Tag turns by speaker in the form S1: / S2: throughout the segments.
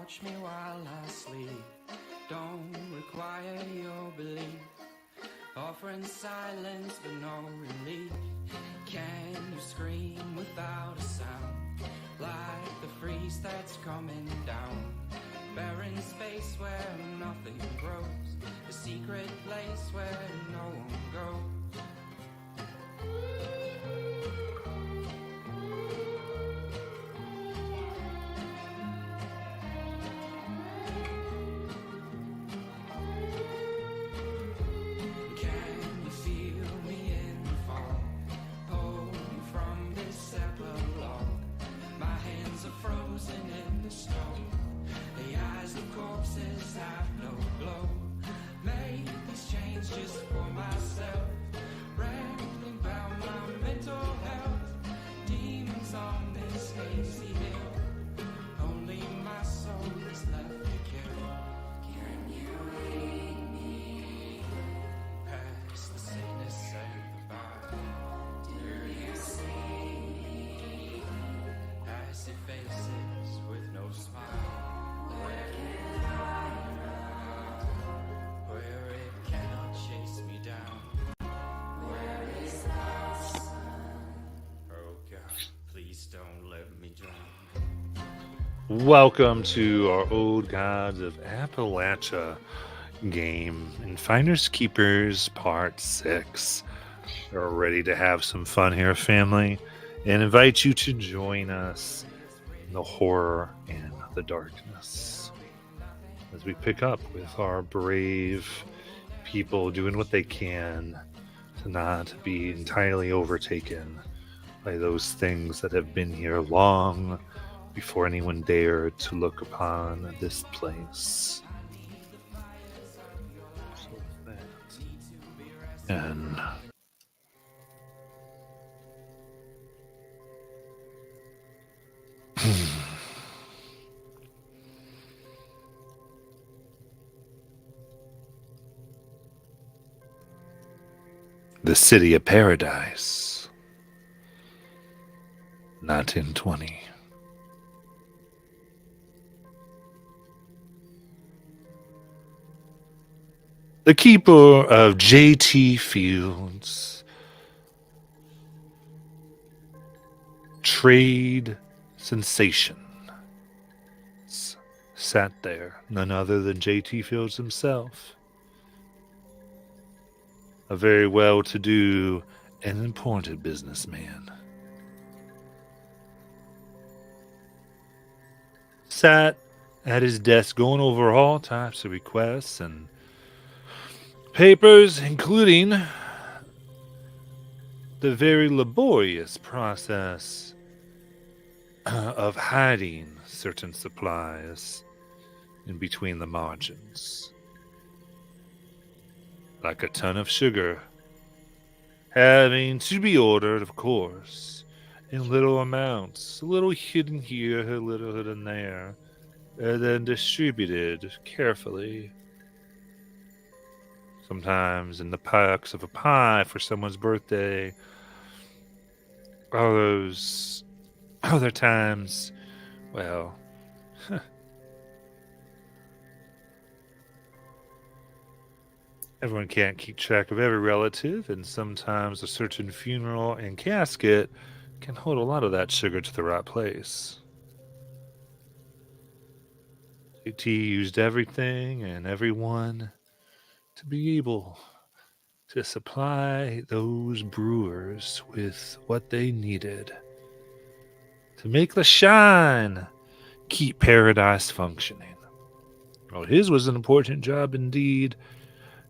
S1: watch me while I sleep. Don't require your belief. Offering silence but no relief. Can you scream without a sound? Like the freeze that's coming down. Barren space where nothing grows. A secret place where no one goes.
S2: Welcome to our Old Gods of Appalachia game in Finders Keepers Part 6. We're ready to have some fun here, family, and invite you to join us in the horror and the darkness as we pick up with our brave people doing what they can to not be entirely overtaken by those things that have been here long before anyone dared to look upon this place. And the City of Paradise, 1920. The keeper of J.T. Fields, trade sensation, sat there, none other than J.T. Fields himself. A very well-to-do and important businessman. Sat at his desk going over all types of requests and papers, including the very laborious process of hiding certain supplies in between the margins. Like a ton of sugar, having to be ordered, of course, in little amounts, a little hidden here, a little hidden there, and then distributed carefully. Sometimes in the packs of a pie for someone's birthday. Other times, well, everyone can't keep track of every relative, and sometimes a certain funeral and casket can hold a lot of that sugar to the right place. JT used everything and everyone to be able to supply those brewers with what they needed to make the shine keep paradise functioning. Well, his was an important job indeed,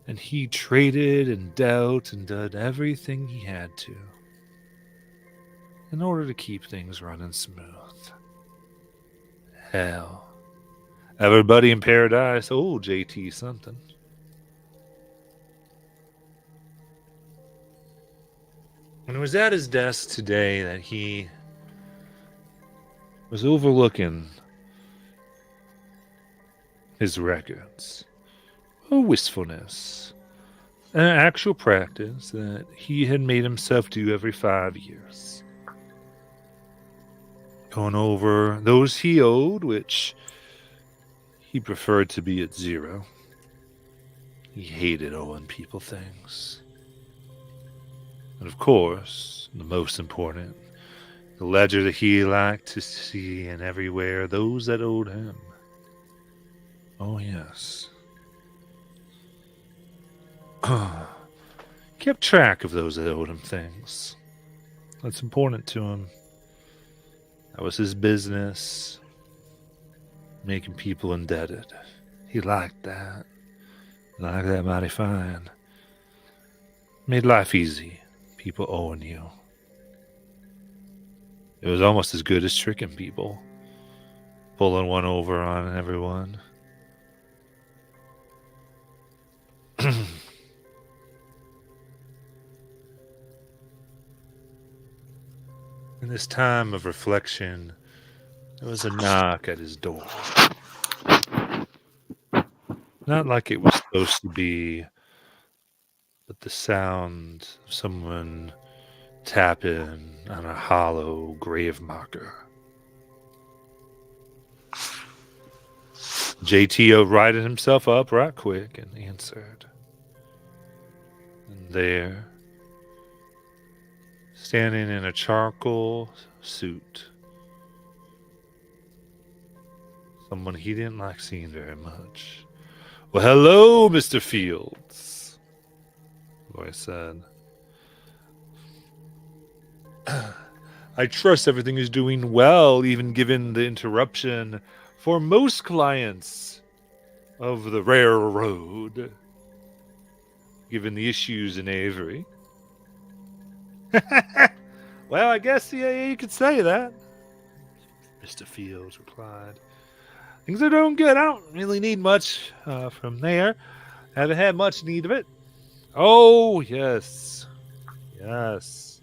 S2: and he traded and dealt and did everything he had to in order to keep things running smooth. Hell, everybody in paradise owed JT something. And it was at his desk today that he was overlooking his records, a wistfulness, an actual practice that he had made himself do every 5 years. Going over those he owed, which He preferred to be at 0. He hated owing people things. And of course, the most important, the ledger that he liked to see and everywhere, those that owed him. Oh, yes. Kept track of those that owed him things. That's important to him. That was his business, making people indebted. He liked that. Liked that mighty fine. Made life easy. People owing you. It was almost as good as tricking people. Pulling one over on everyone. In this time of reflection, there was a knock at his door. Not like it was supposed to be, but the sound of someone tapping on a hollow grave marker. JTO righted himself up right quick and answered. And there, standing in a charcoal suit, someone he didn't like seeing very much. Well, hello, Mr. Fields, the voice said. I trust everything is doing well, even given the interruption for most clients of the railroad, given the issues in Avery. Well, I guess you could say that, Mr. Fields replied. Things are doing good. I don't really need much from there. Haven't had much need of it. Oh, yes. Yes.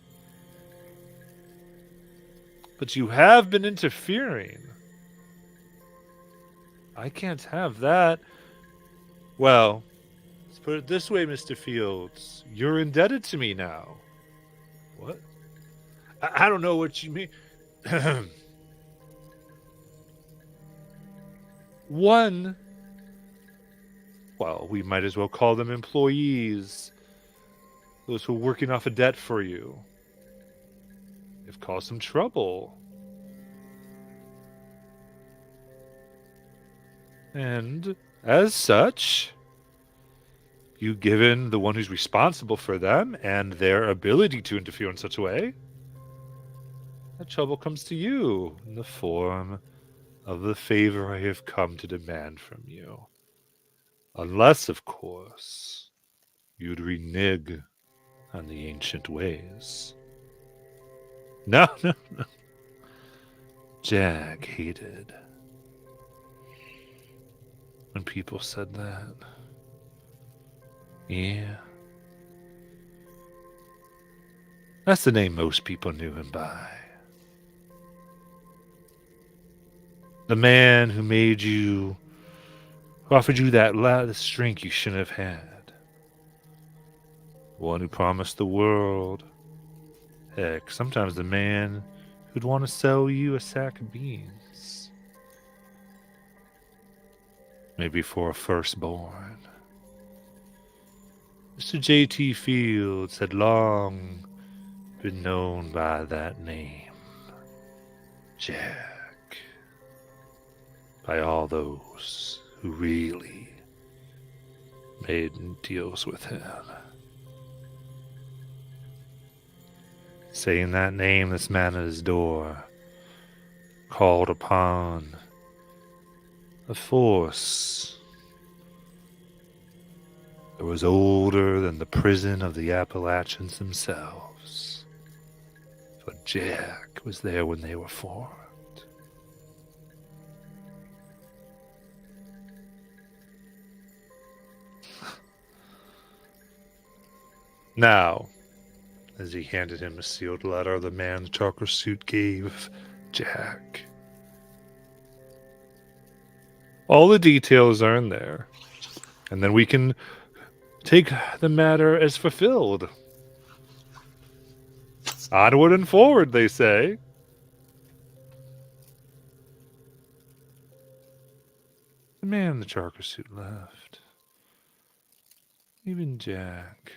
S2: But you have been interfering. I can't have that. Well, let's put it this way, Mr. Fields. You're indebted to me now. What? I don't know what you mean. One, well, we might as well call them employees. Those who are working off a debt for you. They've caused some trouble. And as such, you've given the one who's responsible for them and their ability to interfere in such a way, that trouble comes to you in the form of the favor I have come to demand from you. Unless, of course, you'd renege on the ancient ways. No. Jack hated when people said that. Yeah. That's the name most people knew him by. The man who made you, who offered you that last drink you shouldn't have had. The one who promised the world. Heck, sometimes the man who'd want to sell you a sack of beans. Maybe for a firstborn. Mr. J.T. Fields had long been known by that name. Jack. By all those who really made deals with him. Saying that name, this man at his door called upon a force that was older than the prison of the Appalachians themselves. But Jack was there when they were formed. Now, as he handed him a sealed letter, the man in the chocolate suit gave Jack. All the details are in there. And then we can take the matter as fulfilled. Onward and forward, they say. The man in the charcoal suit left. Even Jack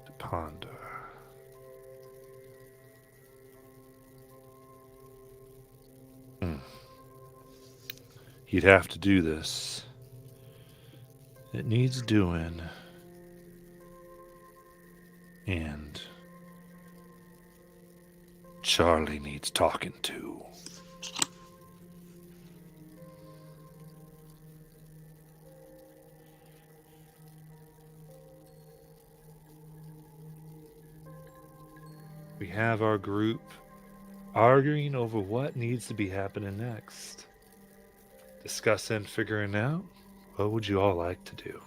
S2: to ponder. He'd have to do this. It needs doing. And Charlie needs talking to. We have our group arguing over what needs to be happening next. Discussing, figuring out what would you all like to do.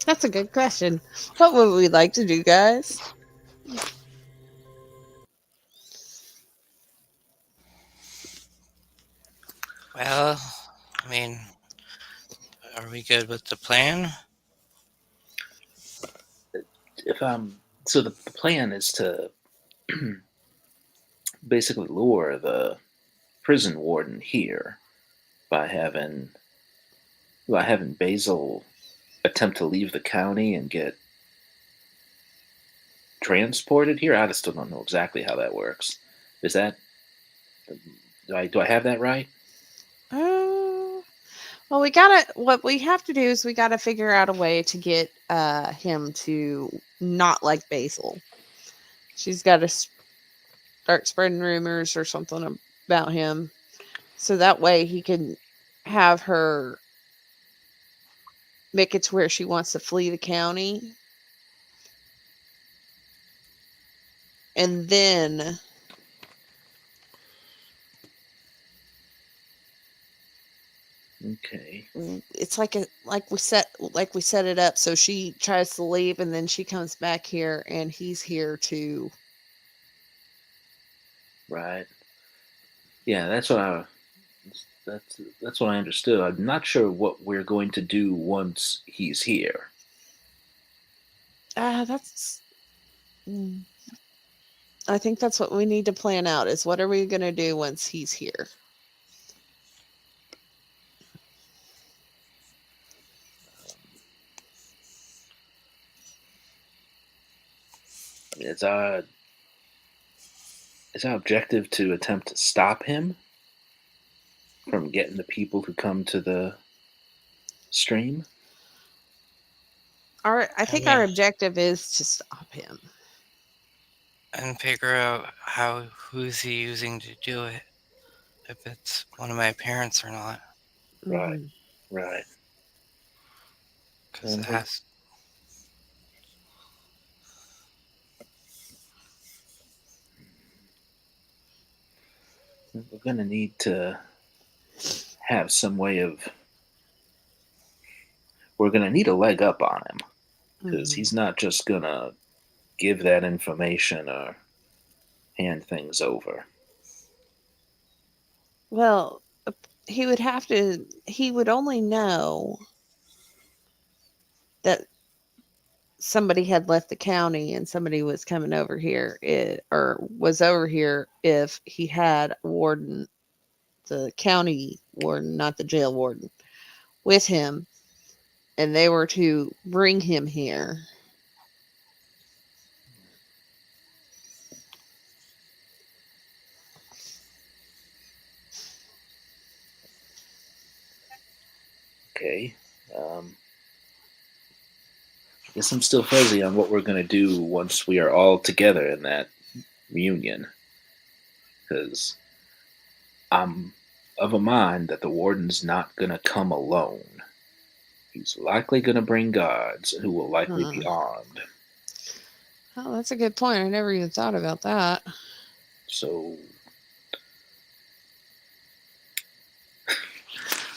S3: That's a good question. What would we like to do, guys?
S4: Well, I mean, are we good with the plan?
S5: So the plan is to basically lure the prison warden here by having Basil attempt to leave the county and get transported here. I still don't know exactly how that works. Is that do I have that right?
S3: Well, what we have to do is we gotta figure out a way to get him to not like Basil. She's got to start spreading rumors or something about him, so that way he can have her make it to where she wants to flee the county, and then
S5: Okay.
S3: it's like we set it up so she tries to leave and then she comes back here and he's here to
S5: Right. Yeah, that's what I understood. I'm not sure what we're going to do once he's here.
S3: that's I think that's what we need to plan out, is what are we going to do once he's here.
S5: It's our objective to attempt to stop him from getting the people who come to the stream.
S3: I think our objective is to stop him
S4: and figure out who's he using to do it, if it's one of my parents or not.
S5: Right. Right.
S4: Because it has.
S5: We're going to need to have some way of. We're going to need a leg up on him, because he's not just going to give that information or hand things over.
S3: Well, he would only know that somebody had left the county and somebody was coming over here, or was over here, if he had warden, the county warden, not the jail warden, with him, and they were to bring him here.
S5: Okay. I guess I'm still fuzzy on what we're going to do once we are all together in that reunion. Because I'm of a mind that the warden's not going to come alone. He's likely going to bring guards who will likely be armed.
S3: Oh, that's a good point. I never even thought about that.
S5: So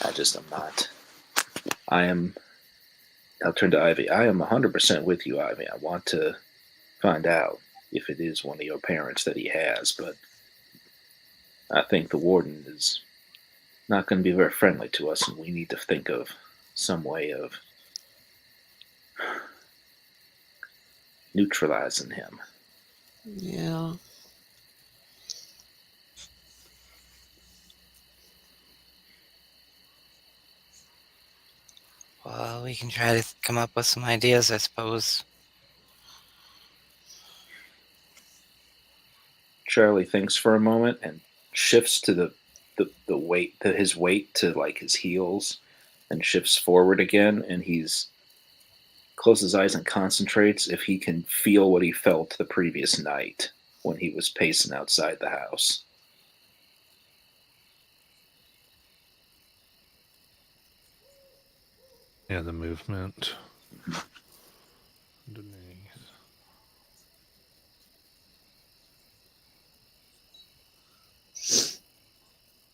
S5: I'm not. I'll turn to Ivy. I am 100% with you, Ivy. I want to find out if it is one of your parents that he has, but I think the warden is not going to be very friendly to us, and we need to think of some way of neutralizing him.
S3: Yeah.
S4: Well, we can try to come up with some ideas, I suppose.
S5: Charlie thinks for a moment and shifts to the weight to his weight to like his heels and shifts forward again, and he's closes his eyes and concentrates if he can feel what he felt the previous night when he was pacing outside the house.
S2: Yeah, the movement. Underneath.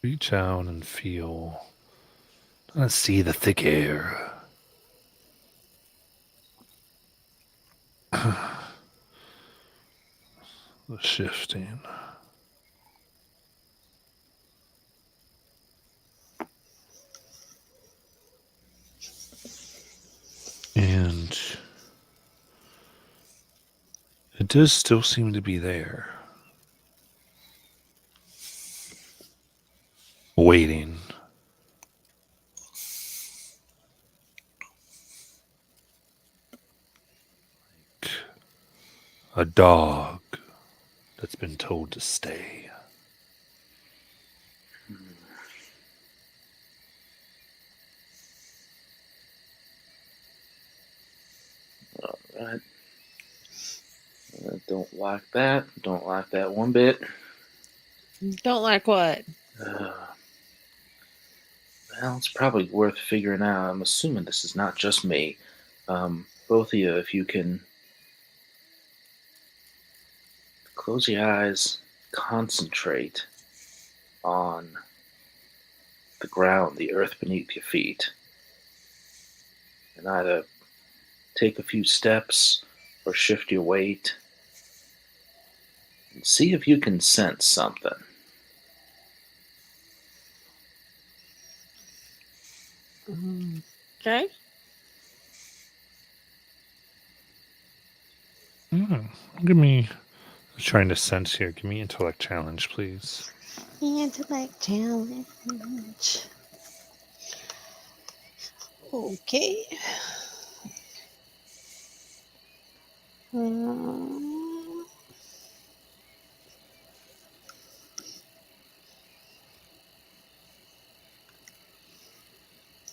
S2: Reach out and feel. Let's see the thick air. The shifting. And it does still seem to be there. Waiting. A dog that's been told to stay.
S5: All right. Don't like that. Don't like that one bit.
S3: Don't like what?
S5: Well, it's probably worth figuring out. I'm assuming this is not just me. Both of you, if you can close your eyes, concentrate on the ground, the earth beneath your feet, and either take a few steps or shift your weight and see if you can sense something.
S3: Okay.
S2: Give me. I'm trying to sense here. Give me intellect challenge, please.
S3: Intellect challenge. Okay. Um,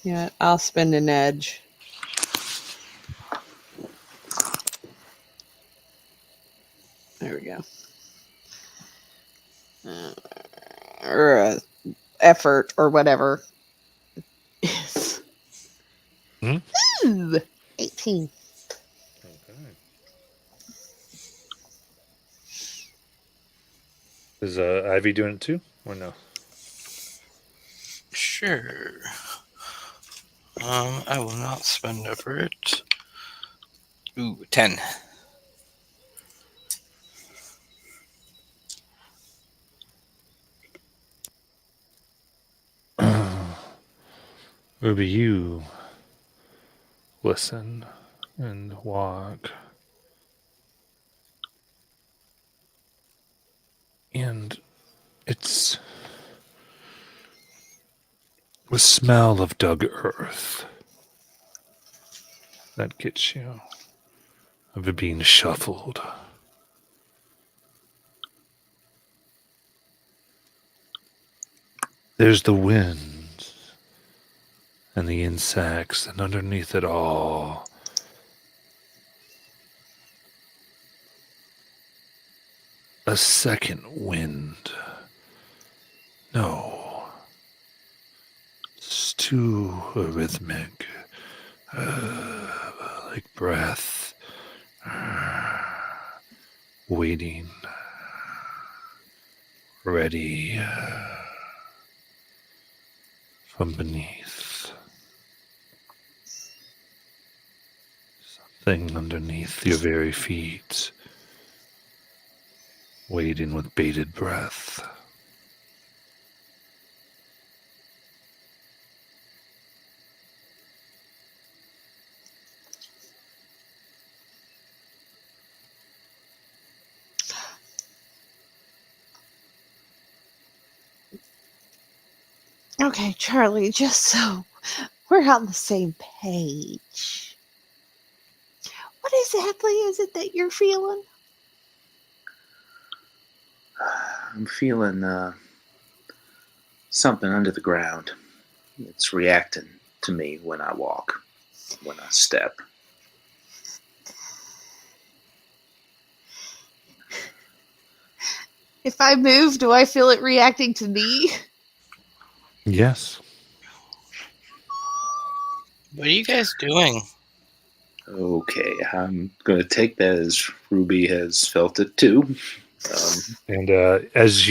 S3: yeah, I'll spend an edge. There we go. Or effort or whatever. Yes.
S2: Hmm?
S3: Ooh, 18.
S2: Okay. Is Ivy doing it too, or no?
S4: Sure. I will not spend effort. Ooh, 10.
S2: Ruby, you listen and walk. And it's the smell of dug earth that gets you, of it being shuffled. There's the wind and the insects, and underneath it all, a second wind. No, it's too rhythmic, like breath, waiting, ready from beneath. Something underneath your very feet, waiting with bated breath.
S3: Okay, Charlie, just so we're on the same page. What exactly is it that you're feeling?
S5: I'm feeling something under the ground. It's reacting to me when I walk, when I step.
S3: If I move, do I feel it reacting to me?
S2: Yes.
S4: What are you guys doing?
S5: Okay, I'm going to take that as Ruby has felt it too.
S2: And as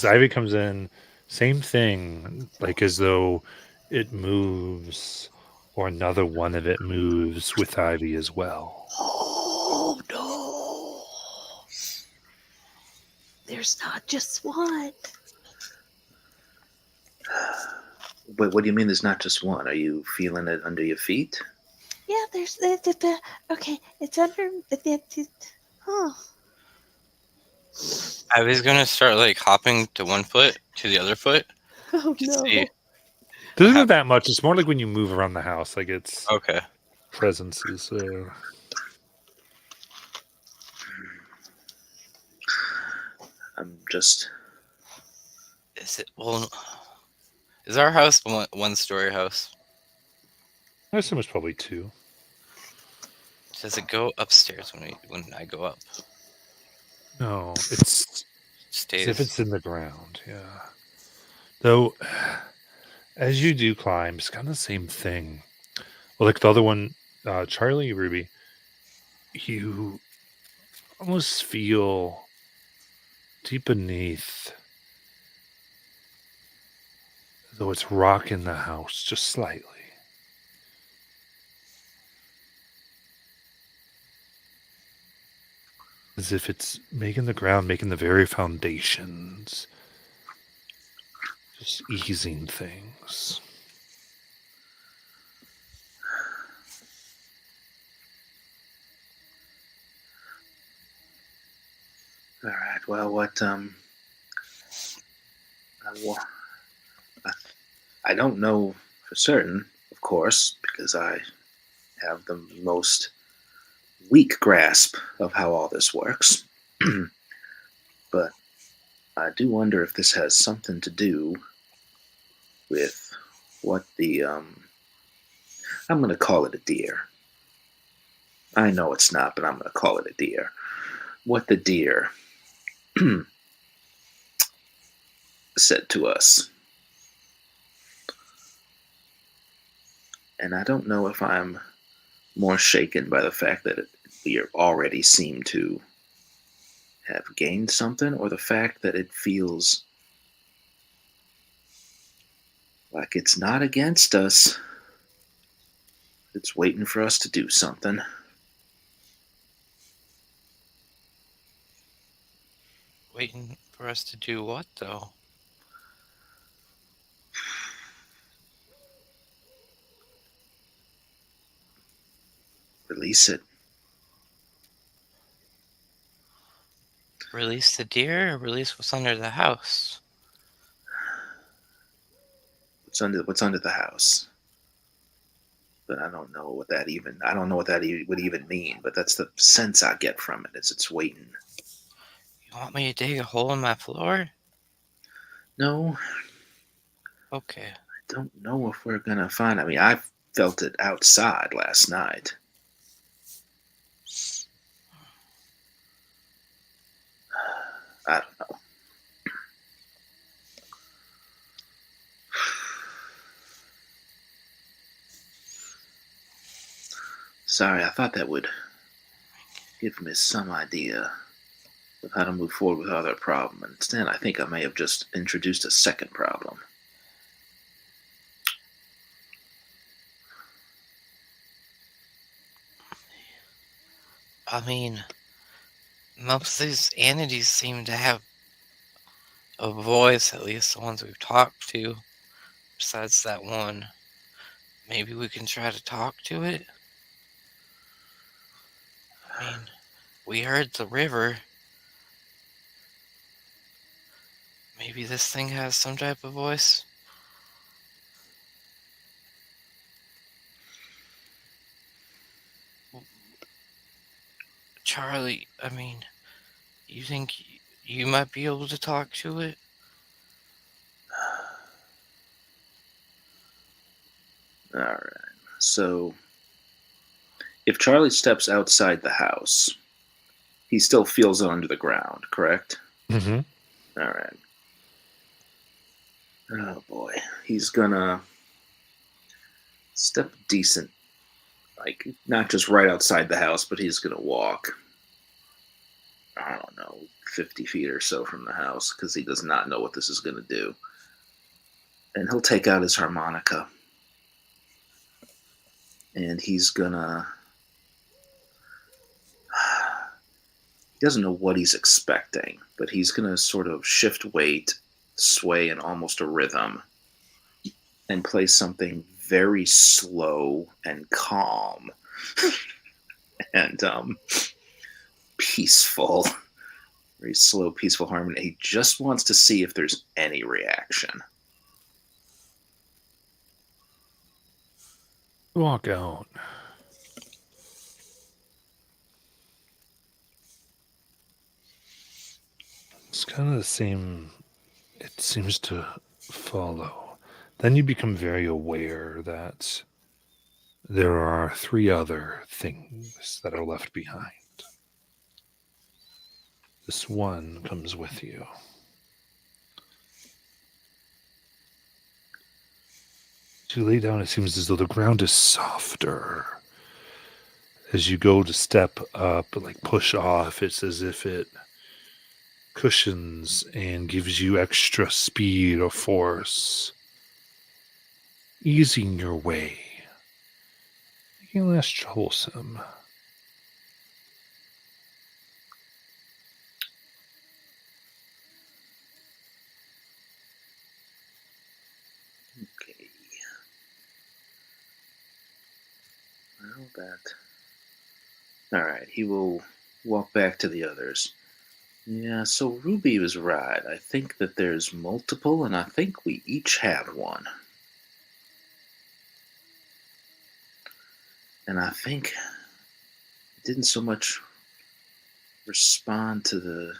S2: Ivy comes in, same thing, like as though it moves, or another one of it moves with Ivy as well.
S3: Oh no! There's not just one.
S5: But what do you mean there's not just one? Are you feeling it under your feet?
S3: Yeah, there's okay. It's under huh.
S4: I was gonna start like hopping to one foot to the other foot
S3: Oh
S4: to see
S3: no!
S4: what
S2: Doesn't
S4: happens.
S2: that much. It's more like when you move around the house, like it's
S4: Okay.
S2: presences.
S5: I'm just.
S4: Is it is our house one story house?
S2: I assume it's probably two.
S4: Does it go upstairs when I go up?
S2: No, it's as if
S4: Stays.
S2: it's in the ground. Yeah. Though, as you do climb, it's kind of the same thing. Well, like the other one, Charlie, Ruby, you almost feel deep beneath, though it's rocking the house just slightly. As if it's making the ground, making the very foundations, just easing things.
S5: All right. Well, what I don't know for certain, of course, because I have the most weak grasp of how all this works. But I do wonder if this has something to do with what the I'm going to call it a deer. I know it's not, but I'm going to call it a deer. What the deer said to us. And I don't know if I'm more shaken by the fact that we already seem to have gained something, or the fact that it feels like it's not against us. It's waiting for us to do something.
S4: Waiting for us to do what though?
S5: Release it.
S4: Release the deer or release what's under the house?
S5: What's under the house? But I don't know what that even. I don't know what that would even mean. But that's the sense I get from it. Is it's waiting.
S4: You want me to dig a hole in my floor?
S5: No,
S4: Okay.
S5: I don't know if we're gonna find. I mean, I felt it outside last night. I don't know. Sorry, I thought that would give me some idea of how to move forward with our problem. Instead, I think I may have just introduced a second problem.
S4: I mean, most of these entities seem to have a voice, at least the ones we've talked to. Besides that one, maybe we can try to talk to it? I mean, we heard the river. Maybe this thing has some type of voice? Charlie, I mean, you think you might be able to talk to it?
S5: All right. So, if Charlie steps outside the house, he still feels it under the ground, correct?
S2: Mm-hmm.
S5: All right. Oh boy, he's gonna step decent, like not just right outside the house, but he's gonna walk. I don't know, 50 feet or so from the house because he does not know what this is gonna do. And he'll take out his harmonica and he's gonna. He doesn't know what he's expecting, but he's gonna sort of shift weight, sway in almost a rhythm, and play something very slow and calm and peaceful. Very slow, peaceful harmony. He just wants to see if there's any reaction.
S2: Walk out. It's kind of the same. It seems to follow. Then you become very aware that there are 3 other things that are left behind. This one comes with you. As you lay down, it seems as though the ground is softer. As you go to step up, like push off, it's as if it cushions and gives you extra speed or force, easing your way, making it less troublesome.
S5: Okay. Well, that. Alright, he will walk back to the others. Yeah, so Ruby was right. I think that there's multiple, and I think we each have one. And I think it didn't so much respond to the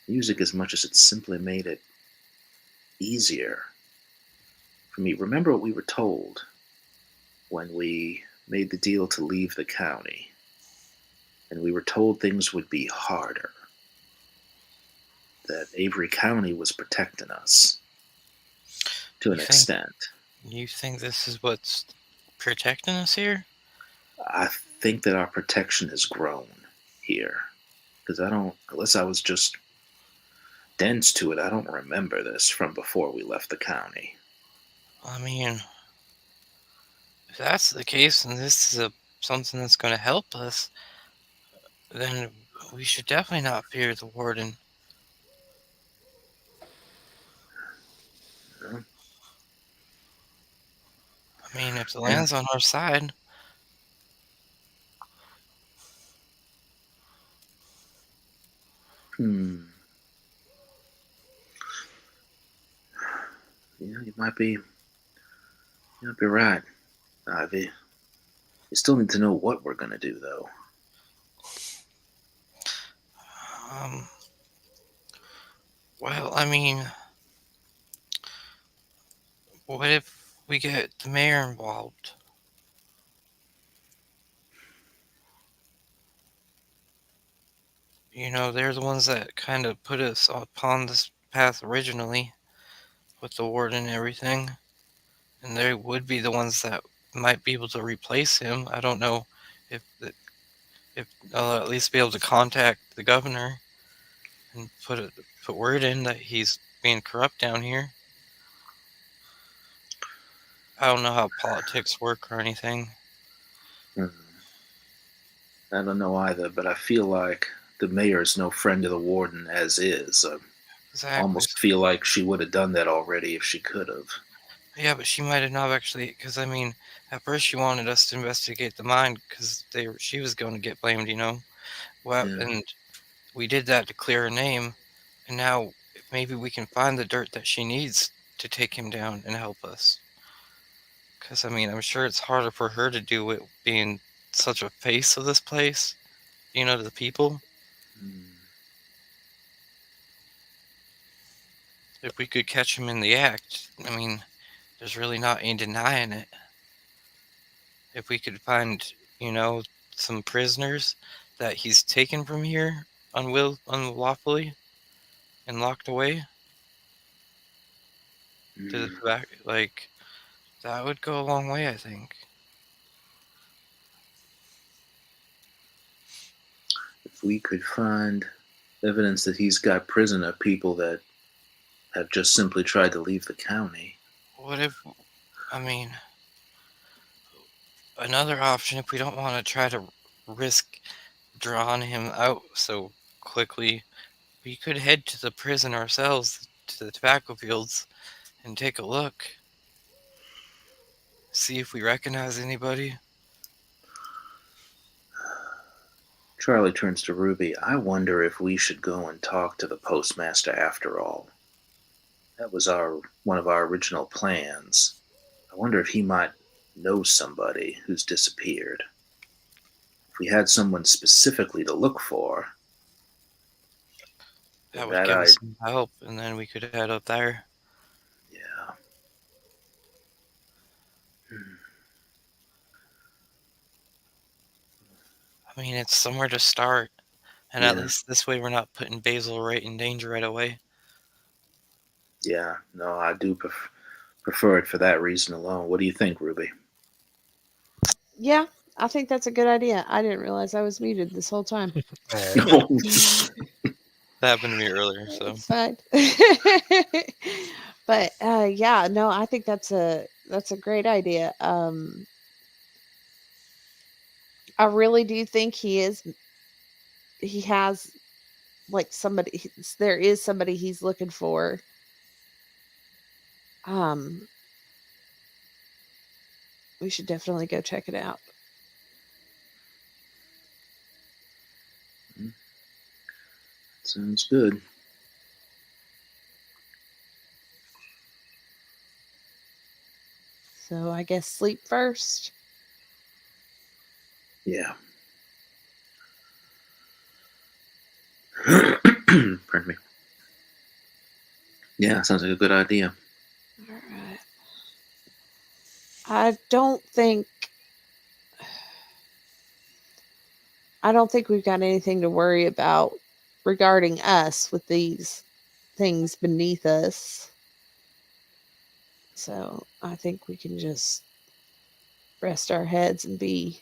S5: music as much as it simply made it easier for me. Remember what we were told when we made the deal to leave the county, and we were told things would be harder. That Avery County was protecting us to an extent.
S4: You think this is what's protecting us here?
S5: I think that our protection has grown here. Because unless I was just dense to it, I don't remember this from before we left the county.
S4: I mean, if that's the case and this is something that's going to help us, then we should definitely not fear the warden.
S5: You know?
S4: I mean, if the land's on our side.
S5: Hmm. Yeah, you might be right, Ivy. You still need to know what we're gonna do, though.
S4: Well, I mean, what if we get the mayor involved? You know, they're the ones that kind of put us upon this path originally with the warden and everything. And they would be the ones that might be able to replace him. I don't know if I'll at least be able to contact the governor and put word in that he's being corrupt down here. I don't know how politics work or anything.
S5: Hmm. I don't know either, but I feel like the mayor is no friend of the warden as is. I
S4: Exactly.
S5: almost feel like she would have done that already if she could have.
S4: Yeah, but she might have not actually, because I mean, at first she wanted us to investigate the mine because she was going to get blamed, you know. Well,
S5: Yeah.
S4: and we did that to clear her name, and now maybe we can find the dirt that she needs to take him down and help us. Because I mean, I'm sure it's harder for her to do it being such a face of this place, to the people.
S5: Hmm.
S4: If we could catch him in the act, I mean, there's really not any denying it. If we could find, some prisoners that he's taken from here unlawfully and locked away to the back, like, that would go a long way, I think.
S5: If we could find evidence that he's got prisoner people that have just simply tried to leave the county.
S4: What if, I mean, another option, if we don't want to try to risk drawing him out so quickly, we could head to the prison ourselves, to the tobacco fields, and take a look. See if we recognize anybody.
S5: Charlie turns to Ruby. I wonder if we should go and talk to the postmaster after all. That was one of our original plans. I wonder if he might know somebody who's disappeared. If we had someone specifically to look for,
S4: That would
S5: that
S4: give
S5: I
S4: us some help, and then we could head up there.
S5: yeah.
S4: I mean, it's somewhere to start, and at
S5: Yeah.
S4: least this way we're not putting Basil right in danger right away.
S5: Yeah, no, I do prefer it for that reason alone. What do you think, Ruby?
S3: Yeah, I think that's a good idea. I didn't realize I was muted this whole time.
S4: That happened to me earlier, so
S3: It's fine. But yeah, no, I think that's a great idea. I really do think he has like there is somebody he's looking for. We should definitely go check it out.
S5: Sounds good.
S3: So I guess sleep first.
S5: Yeah. Pardon me. Yeah, sounds like a good idea.
S3: All right. I don't think we've got anything to worry about regarding us with these things beneath us. So I think we can just rest our heads and be.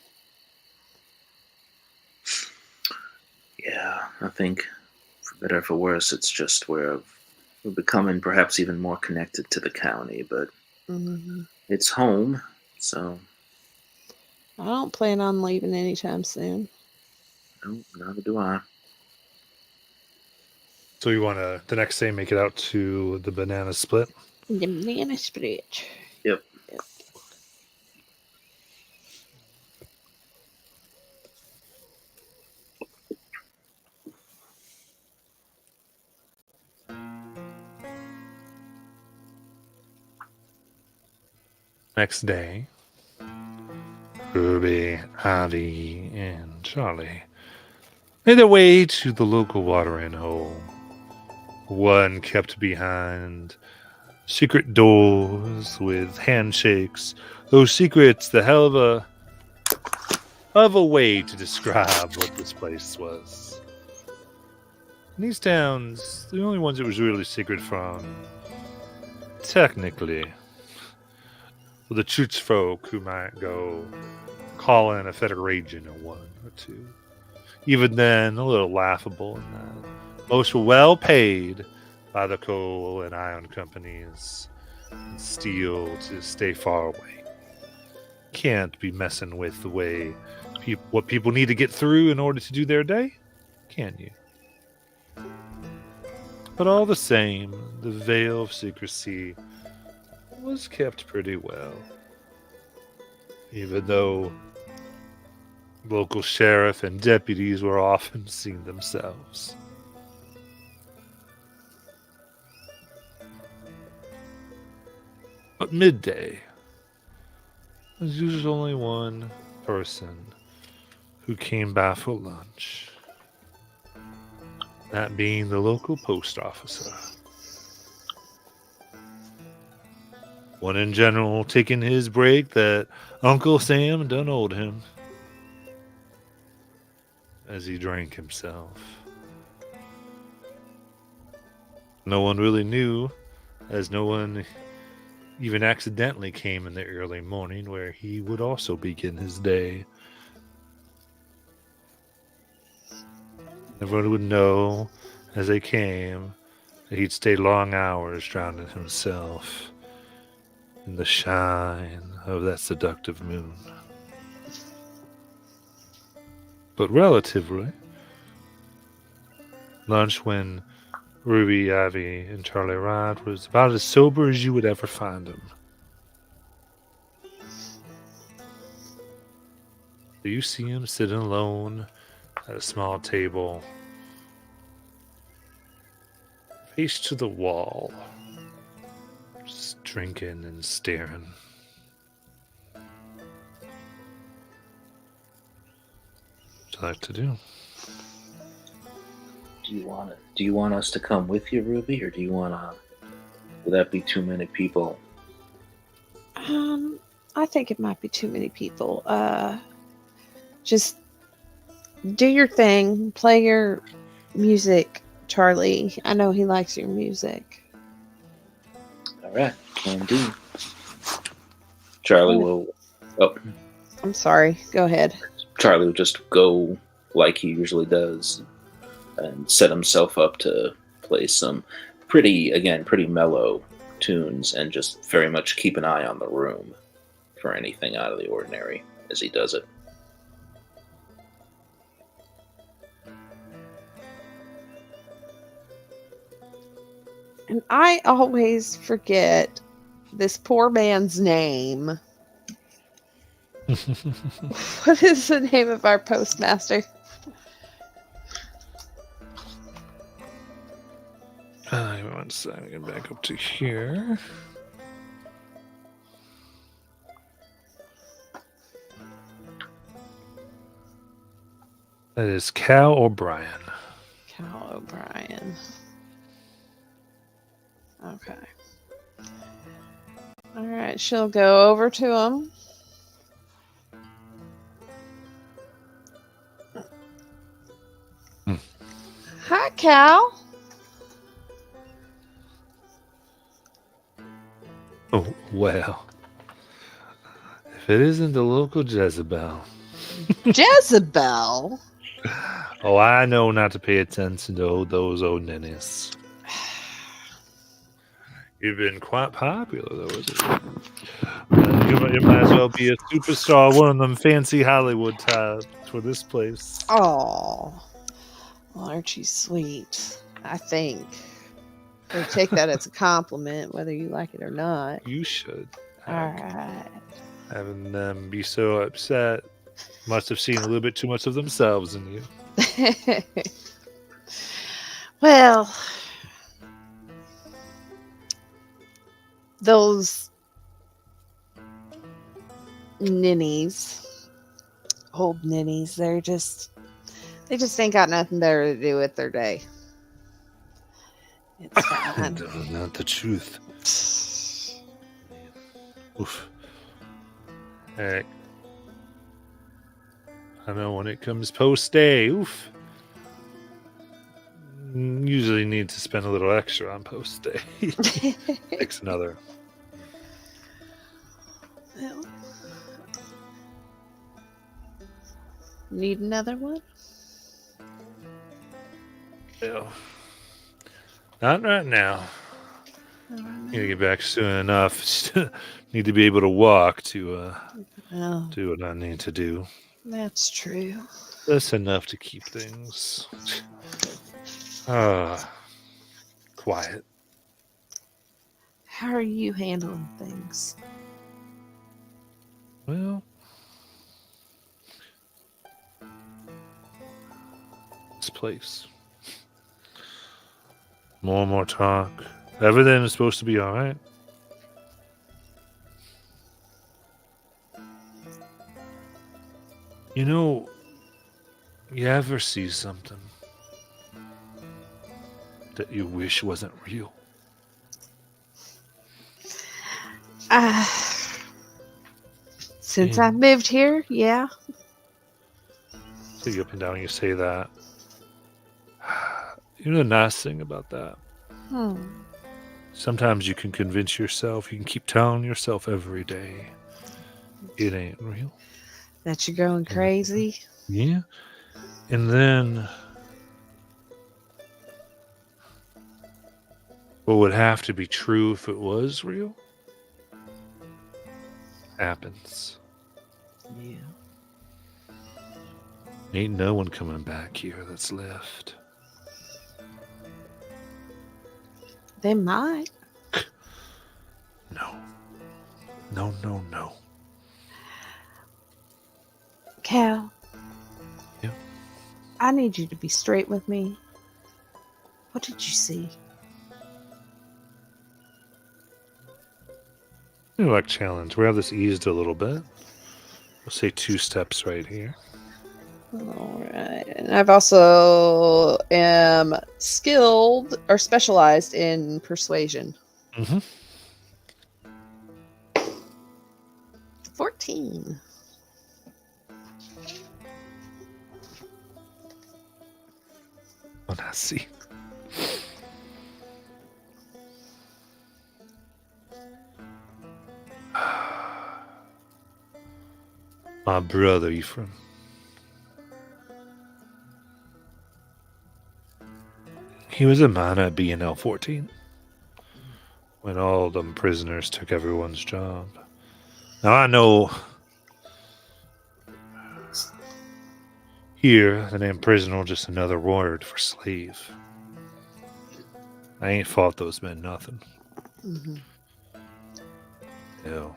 S5: Yeah, I think for better or for worse, it's just we're becoming perhaps even more connected to the county, but it's home, so
S3: I don't plan on leaving anytime soon.
S5: no, neither do I.
S2: So you want to the next day make it out to the banana split?
S3: The banana split.
S5: Yep.
S2: Next day, Ruby, Addie, and Charlie made their way to the local watering hole. One kept behind secret doors with handshakes. Those secrets, the hell of a way to describe what this place was. In these towns, the only ones it was really secret from, technically, were the church folk who might go call in a Federation or one or two. Even then, a little laughable in that most were well paid by the coal and iron companies and steel to stay far away. Can't be messing with the way what people need to get through in order to do their day, can you? But all the same, the veil of secrecy was kept pretty well. Even though local sheriff and deputies were often seen themselves. But midday, there's usually only one person who came by for lunch. That being the local post officer. One in general taking his break that Uncle Sam done owed him as he drank himself. No one really knew, as no one even accidentally came in the early morning where he would also begin his day. Everyone would know as they came that he'd stay long hours drowning himself in the shine of that seductive moon. But relatively, lunch when Ruby, Ivy, and Charlie Rod was about as sober as you would ever find him. So you see him sitting alone at a small table, face to the wall, just drinking and staring. What'd you like to do?
S5: Do you want us to come with you, Ruby, or do you want to? Would that be too many people?
S3: I think it might be too many people. Just do your thing. Play your music, Charlie. I know he likes your music.
S5: All right, can do. Charlie will. Oh,
S3: I'm sorry. Go ahead.
S5: Charlie will just go like he usually does, and set himself up to play some pretty mellow tunes, and just very much keep an eye on the room for anything out of the ordinary as he does it.
S3: And I always forget this poor man's name. What is the name of our postmaster?
S2: Give me 1 second. Get back up to here. That is Cal O'Brien.
S3: Cal O'Brien. Okay. All right, she'll go over to him. Hi, Cal.
S2: Oh, well. If it isn't the local Jezebel.
S3: Jezebel?
S2: Oh, I know not to pay attention to those old ninnies. You've been quite popular, though, isn't it? You might as well be a superstar, one of them fancy Hollywood types for this place.
S3: Oh, well, aren't you sweet? I think. Or take that as a compliment, whether you like it or not.
S2: You should.
S3: All right.
S2: Having them be so upset must have seen a little bit too much of themselves in you.
S3: Well, those ninnies, old ninnies, they just ain't got nothing better to do with their day. It's fine.
S2: Not the truth. Oof. Heck. I know when it comes post-day, oof. Usually need to spend a little extra on post-day. Fix another.
S3: Well, need another one?
S2: Well, not right now. Need to get back soon enough. Need to be able to walk to
S3: Oh,
S2: do what I need to do.
S3: that's true.
S2: That's enough to keep things quiet.
S3: How are you handling things?
S2: Well, this place. More and more talk. Everything is supposed to be all right. You know, You ever see something that you wish wasn't real?
S3: Since I moved here, yeah.
S2: So you up and down, you say that. You know the nice thing about that? Sometimes you can convince yourself, you can keep telling yourself every day, it ain't real.
S3: That you're going crazy.
S2: Yeah. And then what would have to be true if it was real happens.
S3: Yeah.
S2: Ain't no one coming back here that's left.
S3: They might.
S2: No. No, no, no.
S3: Cal.
S2: Yeah?
S3: I need you to be straight with me. What did you see?
S2: You like challenge. We have this eased a little bit. We'll say 2 steps right here.
S3: All right. And I've also am skilled or specialized in persuasion.
S2: Mm-hmm.
S3: 14.
S2: Oh, I see. My brother Ephraim. He was a miner at BNL 14 when all them prisoners took everyone's job. Now I know here the name prisoner is just another word for slave. I ain't fought those men nothing.
S3: Mm-hmm.
S2: No.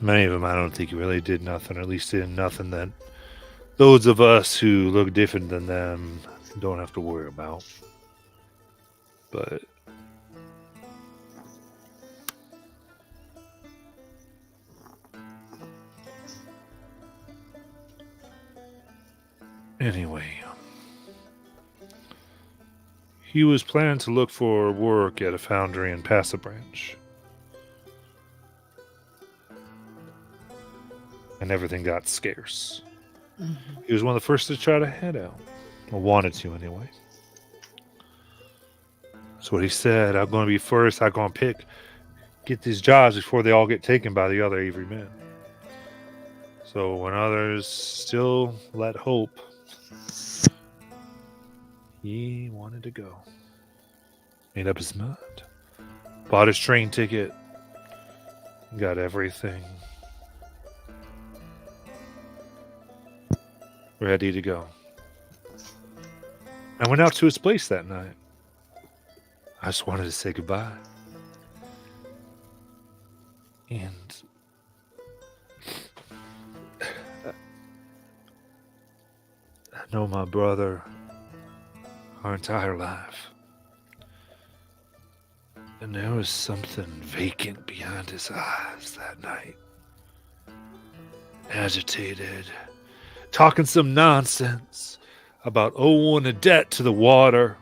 S2: Many of them I don't think really did nothing, or at least did nothing that those of us who look different than them don't have to worry about. But anyway, he was planning to look for work at a foundry in Paso Branch. And everything got scarce.
S3: Mm-hmm.
S2: He was one of the first to try to head out. Or wanted to, anyway. So what he said, I'm going to be first. I'm going to get these jobs before they all get taken by the other Avery men. So when others still let hope, he wanted to go. Made up his mind. Bought his train ticket. Got everything ready to go. I went out to his place that night. I just wanted to say goodbye. And I know my brother our entire life. And there was something vacant behind his eyes that night. Agitated, talking some nonsense about owing a debt to the water.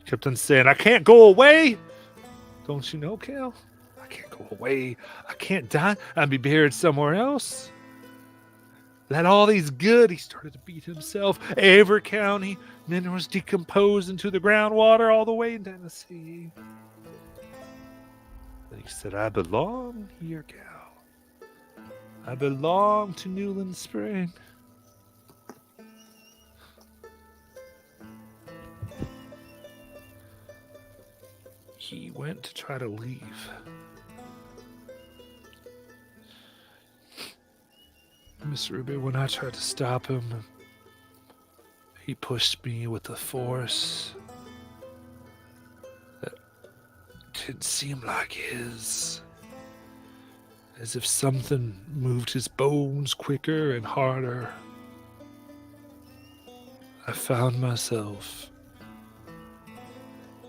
S2: Kept on saying, I can't go away. Don't you know, Cal? I can't go away. I can't die. I'd be buried somewhere else. That all these good, he started to beat himself. Avery County, minerals decomposed into the groundwater all the way in Tennessee. But he said, I belong here, Cal. I belong to Newland Spring. He went to try to leave. Miss Ruby, when I tried to stop him, he pushed me with a force that didn't seem like his. As if something moved his bones quicker and harder. I found myself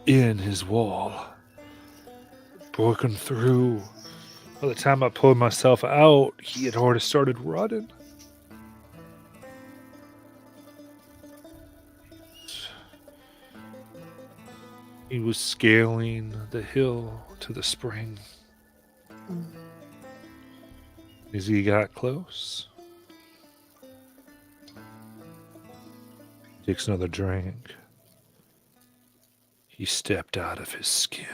S2: in his wall, broken through By the time I pulled myself out, he had already started running. He was scaling the hill to the spring. As he got close, takes another drink. He stepped out of his skin.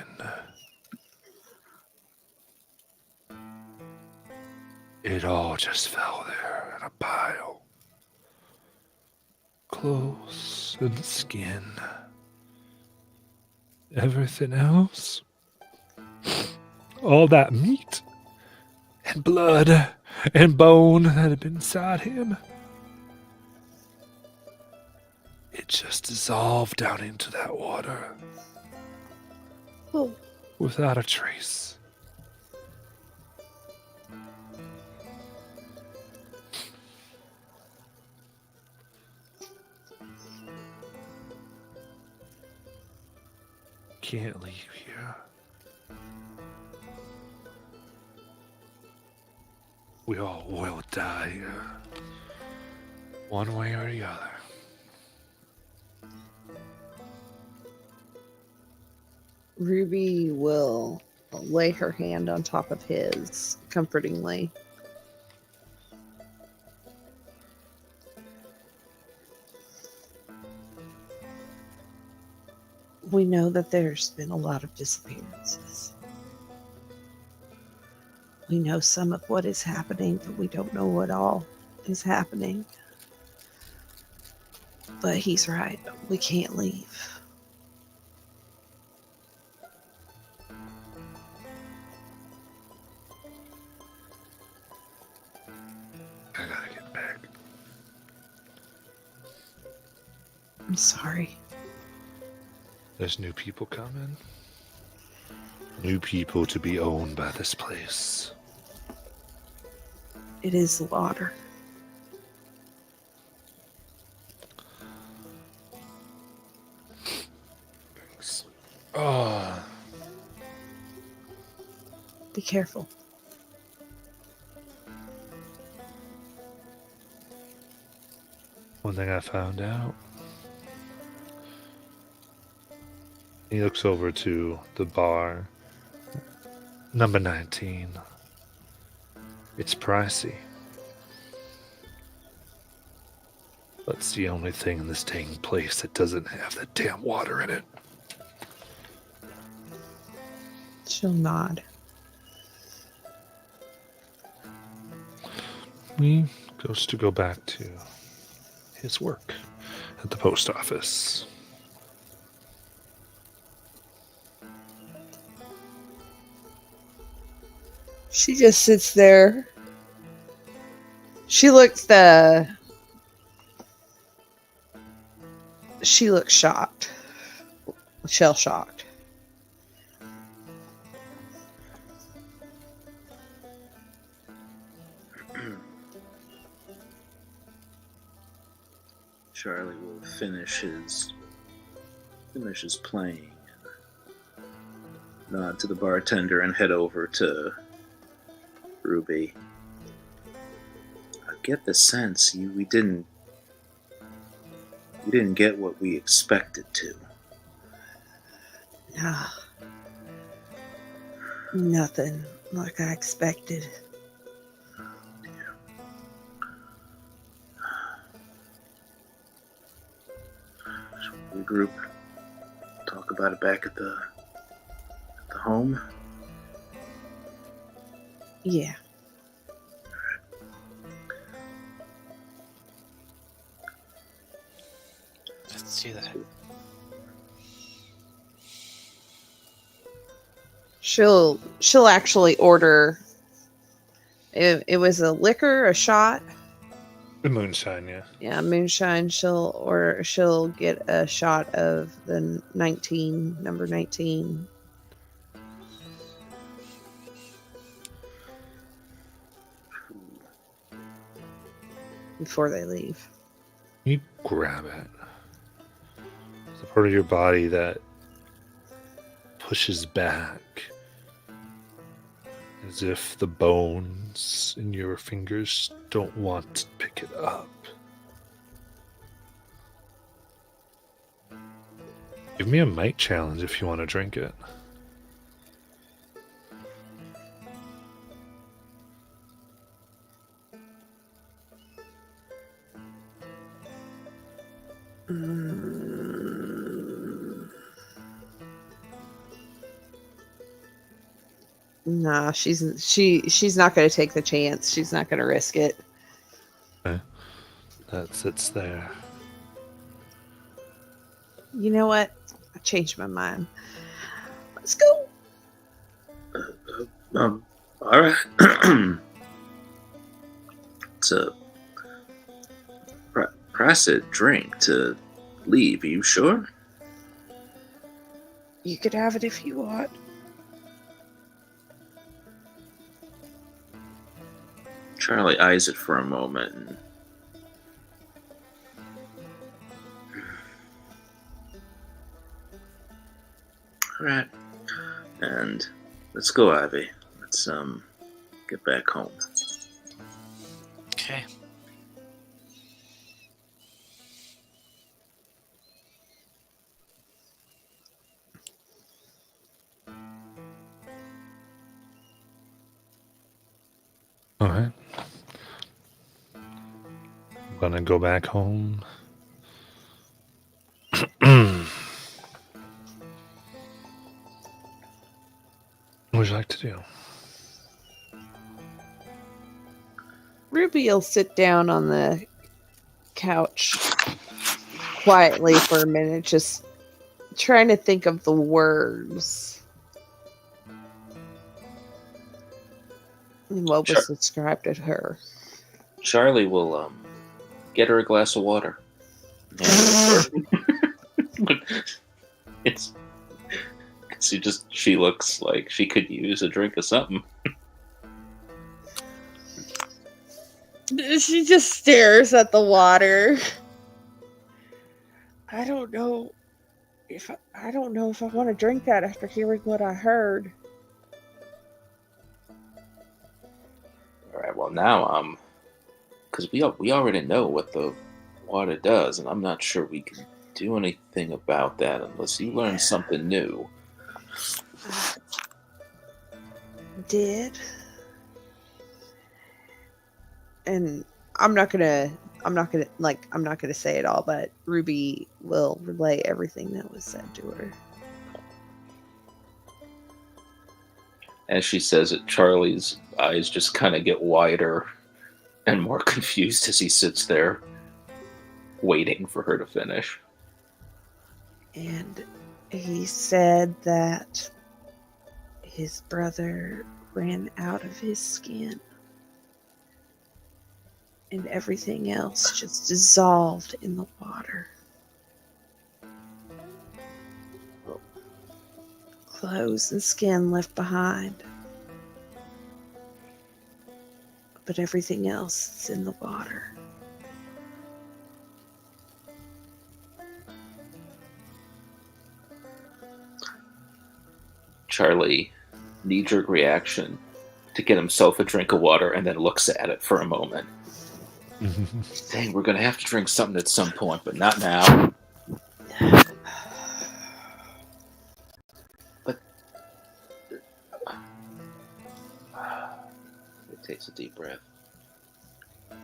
S2: It all just fell there in a pile. Clothes and skin. Everything else, all that meat and blood and bone that had been inside him, it just dissolved down into that water
S3: Oh,
S2: without a trace. Can't leave here. We all will die here, one way or the other.
S3: Ruby will lay her hand on top of his comfortingly. We know that there's been a lot of disappearances. We know some of what is happening, but we don't know what all is happening. But he's right. We can't leave.
S2: I gotta get back.
S3: I'm sorry.
S2: There's new people coming. New people to be owned by this place.
S3: It is the water.
S2: Thanks. Oh,
S3: Be careful.
S2: one thing I found out. He looks over to the bar. Number 19. It's pricey. But it's the only thing in this dang place that doesn't have the damn water in it.
S3: She'll nod.
S2: He goes to go back to his work at the post office.
S3: She just sits there. She looks shocked. Shell shocked.
S5: Charlie will finish his playing, nod to the bartender, and head over to Ruby. I get the sense you didn't get what we expected to.
S3: Nah. Nothing like I expected.
S5: Regroup, talk about it back at the home.
S3: Yeah.
S4: Let's do that.
S3: She'll actually order. It was a liquor, a shot.
S2: The moonshine, yeah.
S3: Yeah, moonshine. She'll get a shot of the 19, number 19. Before they leave.
S2: You grab it. It's a part of your body that pushes back as if the bones in your fingers don't want to pick it up. Give me a might challenge if you want to drink it.
S3: Nah, she's not going to take the chance. She's not going to risk it.
S2: Okay. That sits there.
S3: You know what? I changed my mind. Let's go.
S5: All right. It's a pricey drink to leave. Are you sure?
S3: You could have it if you want.
S5: Charlie eyes it for a moment and all right. And let's go, Ivy. Let's get back home.
S4: Okay.
S2: All right. I'm gonna go back home. What would you like to do?
S3: Ruby will sit down on the couch quietly for a minute, just trying to think of the words and what was described to her.
S5: Charlie will get her a glass of water. it's she looks like she could use a drink of something.
S3: She just stares at the water. I don't know if I want to drink that after hearing what I heard.
S5: All right. Well, now because we already know what the water does, and I'm not sure we can do anything about that unless you learn something new.
S3: Did. And I'm not gonna say it all, but Ruby will relay everything that was said to her.
S5: As she says it, Charlie's eyes just kind of get wider and more confused as he sits there waiting for her to finish.
S3: And he said that his brother ran out of his skin. And everything else just dissolved in the water. Clothes and skin left behind. But everything else is in the water.
S5: Charlie, knee-jerk reaction to get himself a drink of water and then looks at it for a moment. Dang, we're going to have to drink something at some point, but not now. But it takes a deep breath. I'm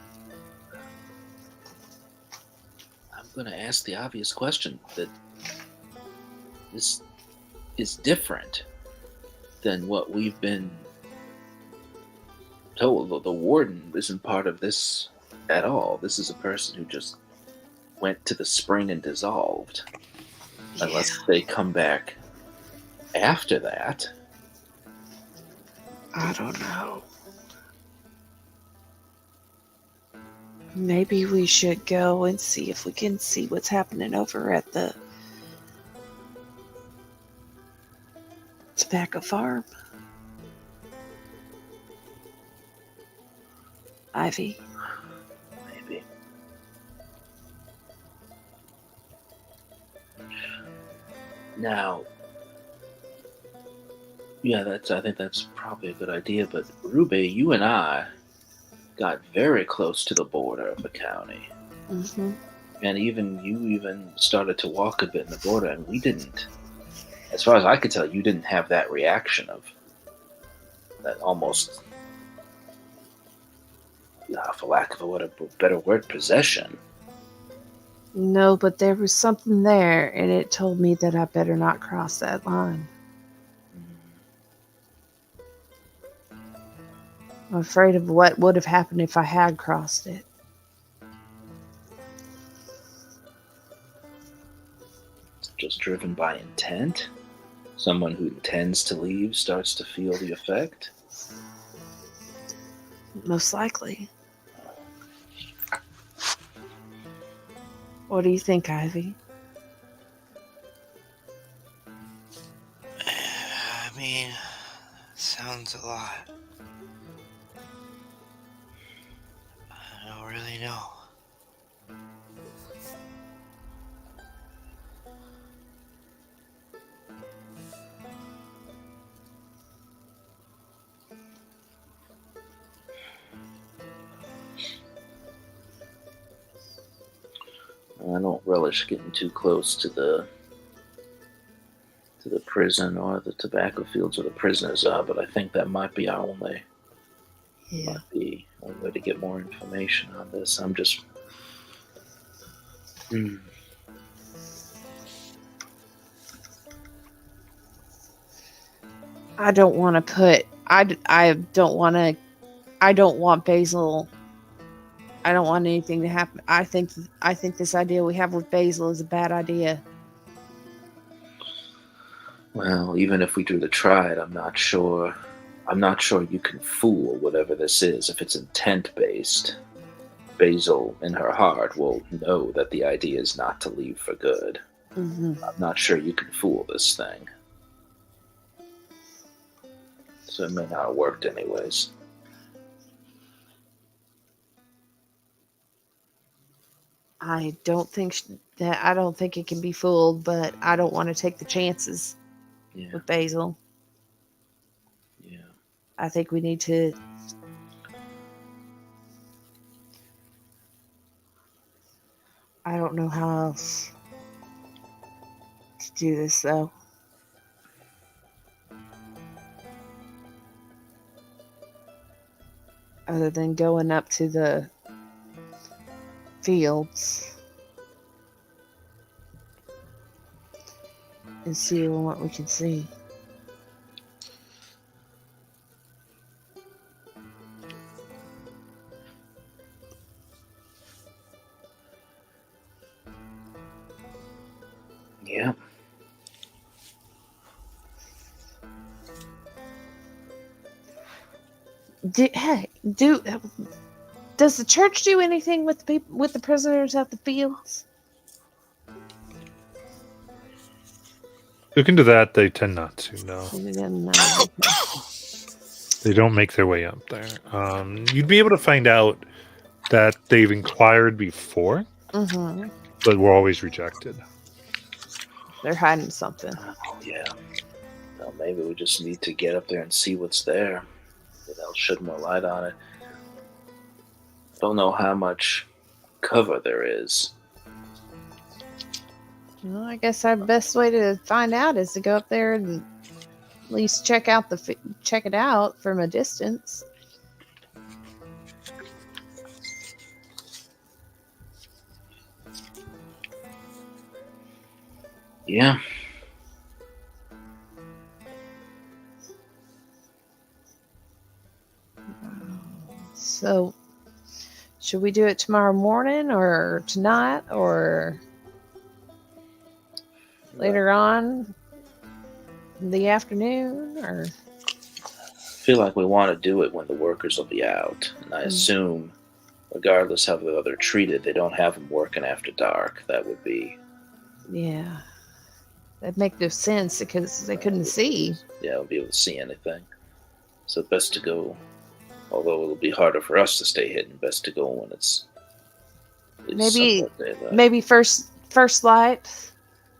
S5: going to ask the obvious question that this is different than what we've been told. The warden isn't part of this at all. This is a person who just went to the spring and dissolved. Yeah. Unless they come back after that.
S3: I don't know. Maybe we should go and see if we can see what's happening over at the tobacco farm. Ivy.
S5: Maybe. Now, Yeah, I think that's probably a good idea. But Ruby, you and I got very close to the border of the county,
S3: Mm-hmm.
S5: and you even started to walk a bit in the border, and we didn't. As far as I could tell, you didn't have that reaction of that almost, for lack of a better word, possession.
S3: No, but there was something there, and it told me that I better not cross that line. I'm afraid of what would have happened if I had crossed it.
S5: Just driven by intent. Someone who intends to leave starts to feel the effect.
S3: Most likely. What do you think, Ivy?
S4: I mean, sounds a lot. I don't really know.
S5: I don't relish getting too close to the prison or the tobacco fields where the prisoners are, but I think that might be our only
S3: Yeah.
S5: way to get more information on this. I'm just
S3: I don't want to put. I don't want to. I don't want Basil. I don't want anything to happen. I think this idea we have with Basil is a bad idea.
S5: Well, even if we do the try it, I'm not sure. I'm not sure you can fool whatever this is. If it's intent based, Basil in her heart will know that the idea is not to leave for good.
S3: Mm-hmm.
S5: I'm not sure you can fool this thing. So it may not have worked anyways.
S3: I don't think it can be fooled, but I don't want to take the chances
S5: Yeah,
S3: with Basil.
S5: yeah.
S3: I think we need to. I don't know how else to do this though. Other than going up to the fields and see what we can see.
S5: Yeah.
S3: Does the church do anything with the people, with the prisoners at the fields?
S2: Look into that. They tend not to. No,
S3: No.
S2: they don't make their way up there. You'd be able to find out that they've inquired before,
S3: Mm-hmm.
S2: but were always rejected.
S3: They're hiding something.
S5: Yeah. Well, maybe we just need to get up there and see what's there. That'll shed more light on it. Don't know how much cover there is.
S3: Well, I guess our best way to find out is to go up there and at least check it out from a distance.
S5: Yeah.
S3: So, should we do it tomorrow morning or tonight or later on in the afternoon? Or
S5: I feel like we want to do it when the workers will be out. And I assume, regardless how they're treated, they don't have them working after dark. That would be...
S3: Yeah. That'd make no sense because they couldn't see.
S5: Yeah, we'll be able to see anything. So best to go, although it'll be harder for us to stay hidden, best to go when it's
S3: maybe first light,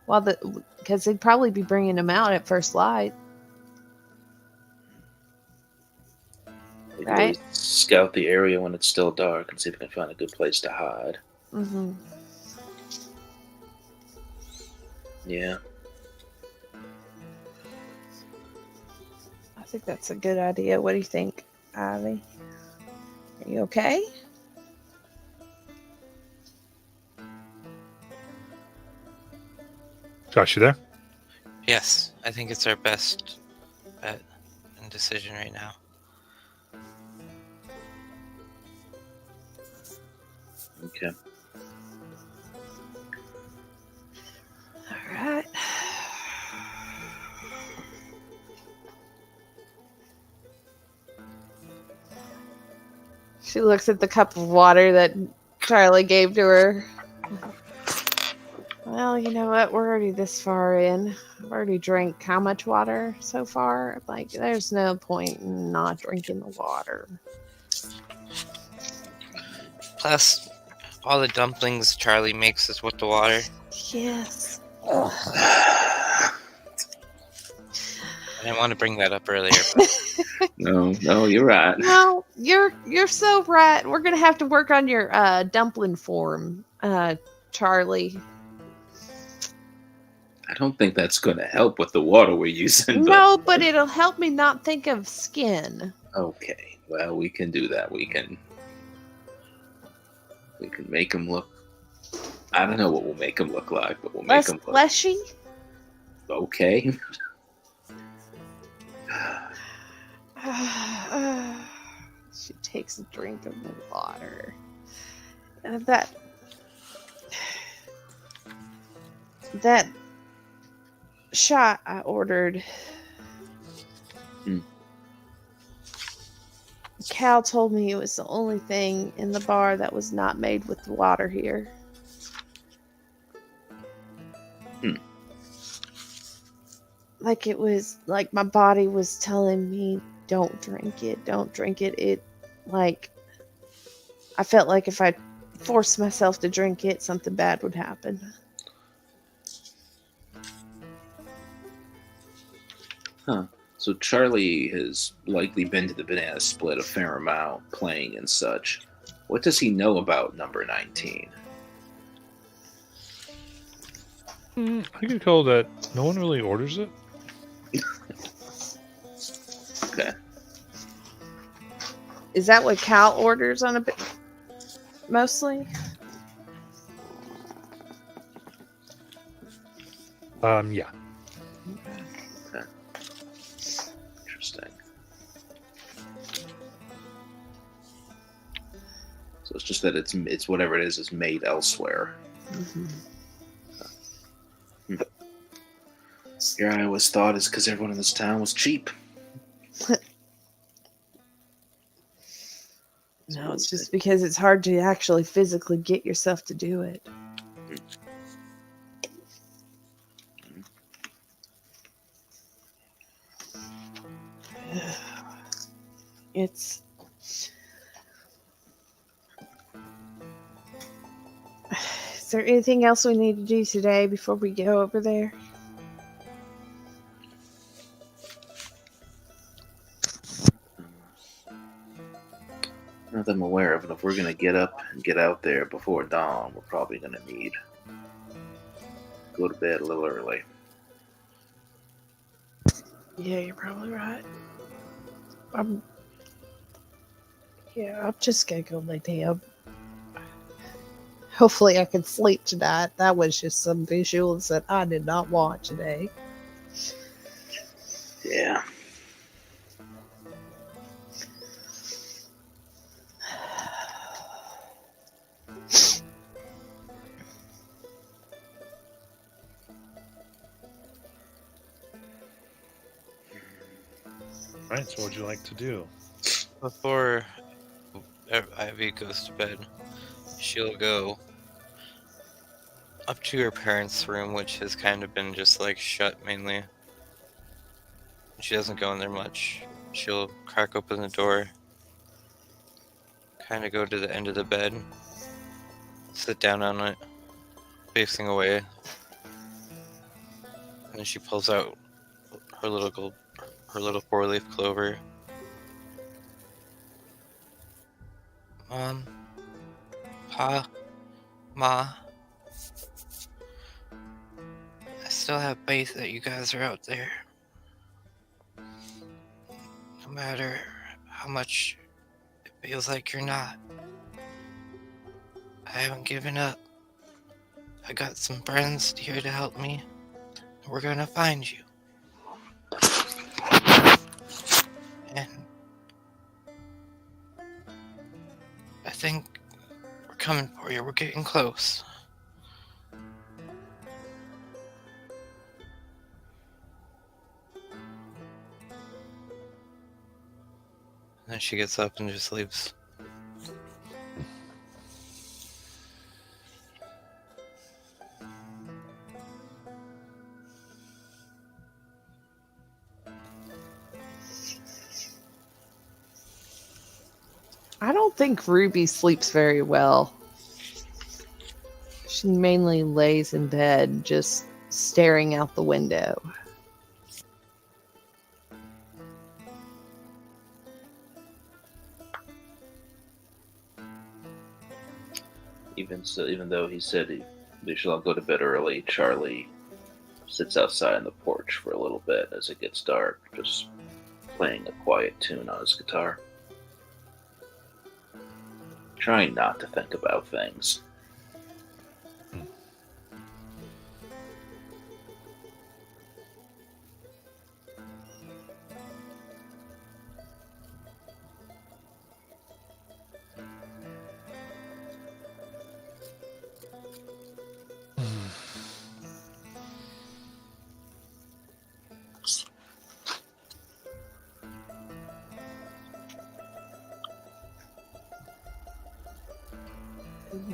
S3: because they'd probably be bringing them out at first light.
S5: We could
S3: Right.
S5: always scout the area when it's still dark and see if we can find a good place to hide.
S3: Mm-hmm.
S5: Yeah.
S3: I think that's a good idea. What do you think, Ivy? Are you okay?
S2: Josh, you there?
S4: Yes, I think it's our best bet and decision right now.
S5: Okay.
S3: All right. She looks at the cup of water that Charlie gave to her. Well, you know what? We're already this far in. I've already drank how much water so far? Like, there's no point in not drinking the water.
S4: Plus, all the dumplings Charlie makes is with the water.
S3: Yes.
S4: I didn't want to bring that up earlier.
S5: No, you're right.
S3: No, you're so right. We're gonna have to work on your dumpling form, Charlie.
S5: I don't think that's going to help with the water we're using.
S3: No, but it'll help me not think of skin.
S5: Okay, well, we can do that. We can make him look. I don't know what we'll make him look like, but we'll make
S3: Less
S5: him look
S3: fleshy.
S5: okay.
S3: She takes a drink of the water. That shot I ordered. Cal told me it was the only thing in the bar that was not made with the water here. Like it was like my body was telling me, don't drink it, don't drink it. It, like, I felt like if I forced myself to drink it, something bad would happen.
S5: Huh. So Charlie has likely been to the banana split a fair amount, playing and such. What does he know about number 19?
S2: I get told that no one really orders it.
S5: Okay.
S3: Is that what Cal orders on a bit? Mostly?
S2: Yeah.
S5: Okay. Interesting. So it's just that it's whatever it is made elsewhere.
S3: Mm-hmm.
S5: Here I always thought is because everyone in this town was cheap.
S3: No, it's just because it's hard to actually physically get yourself to do it. It's... Is there anything else we need to do today before we go over there?
S5: Not that I'm aware of, and if we're gonna get up and get out there before dawn, we're probably gonna need to go to bed a little early.
S3: Yeah, you're probably right. I'm just gonna go lay down. Hopefully I can sleep tonight. That was just some visuals that I did not want today.
S5: Yeah.
S2: Right. So, what'd you like to do?
S4: Before Ivy goes to bed, she'll go up to her parents' room, which has kind of been just like shut mainly. She doesn't go in there much. She'll crack open the door, kind of go to the end of the bed, sit down on it, facing away, and then she pulls out her little 4-leaf clover, Pa, Ma, I still have faith that you guys are out there. No matter how much it feels like you're not. I haven't given up. I got some friends here to help me. We're gonna find you. And I think we're coming for you. We're getting close. And then she gets up and just leaves.
S3: I don't think Ruby sleeps very well. She mainly lays in bed, just staring out the window.
S5: Even though he said they should all go to bed early, Charlie sits outside on the porch for a little bit as it gets dark, just playing a quiet tune on his guitar. Trying not to think about things.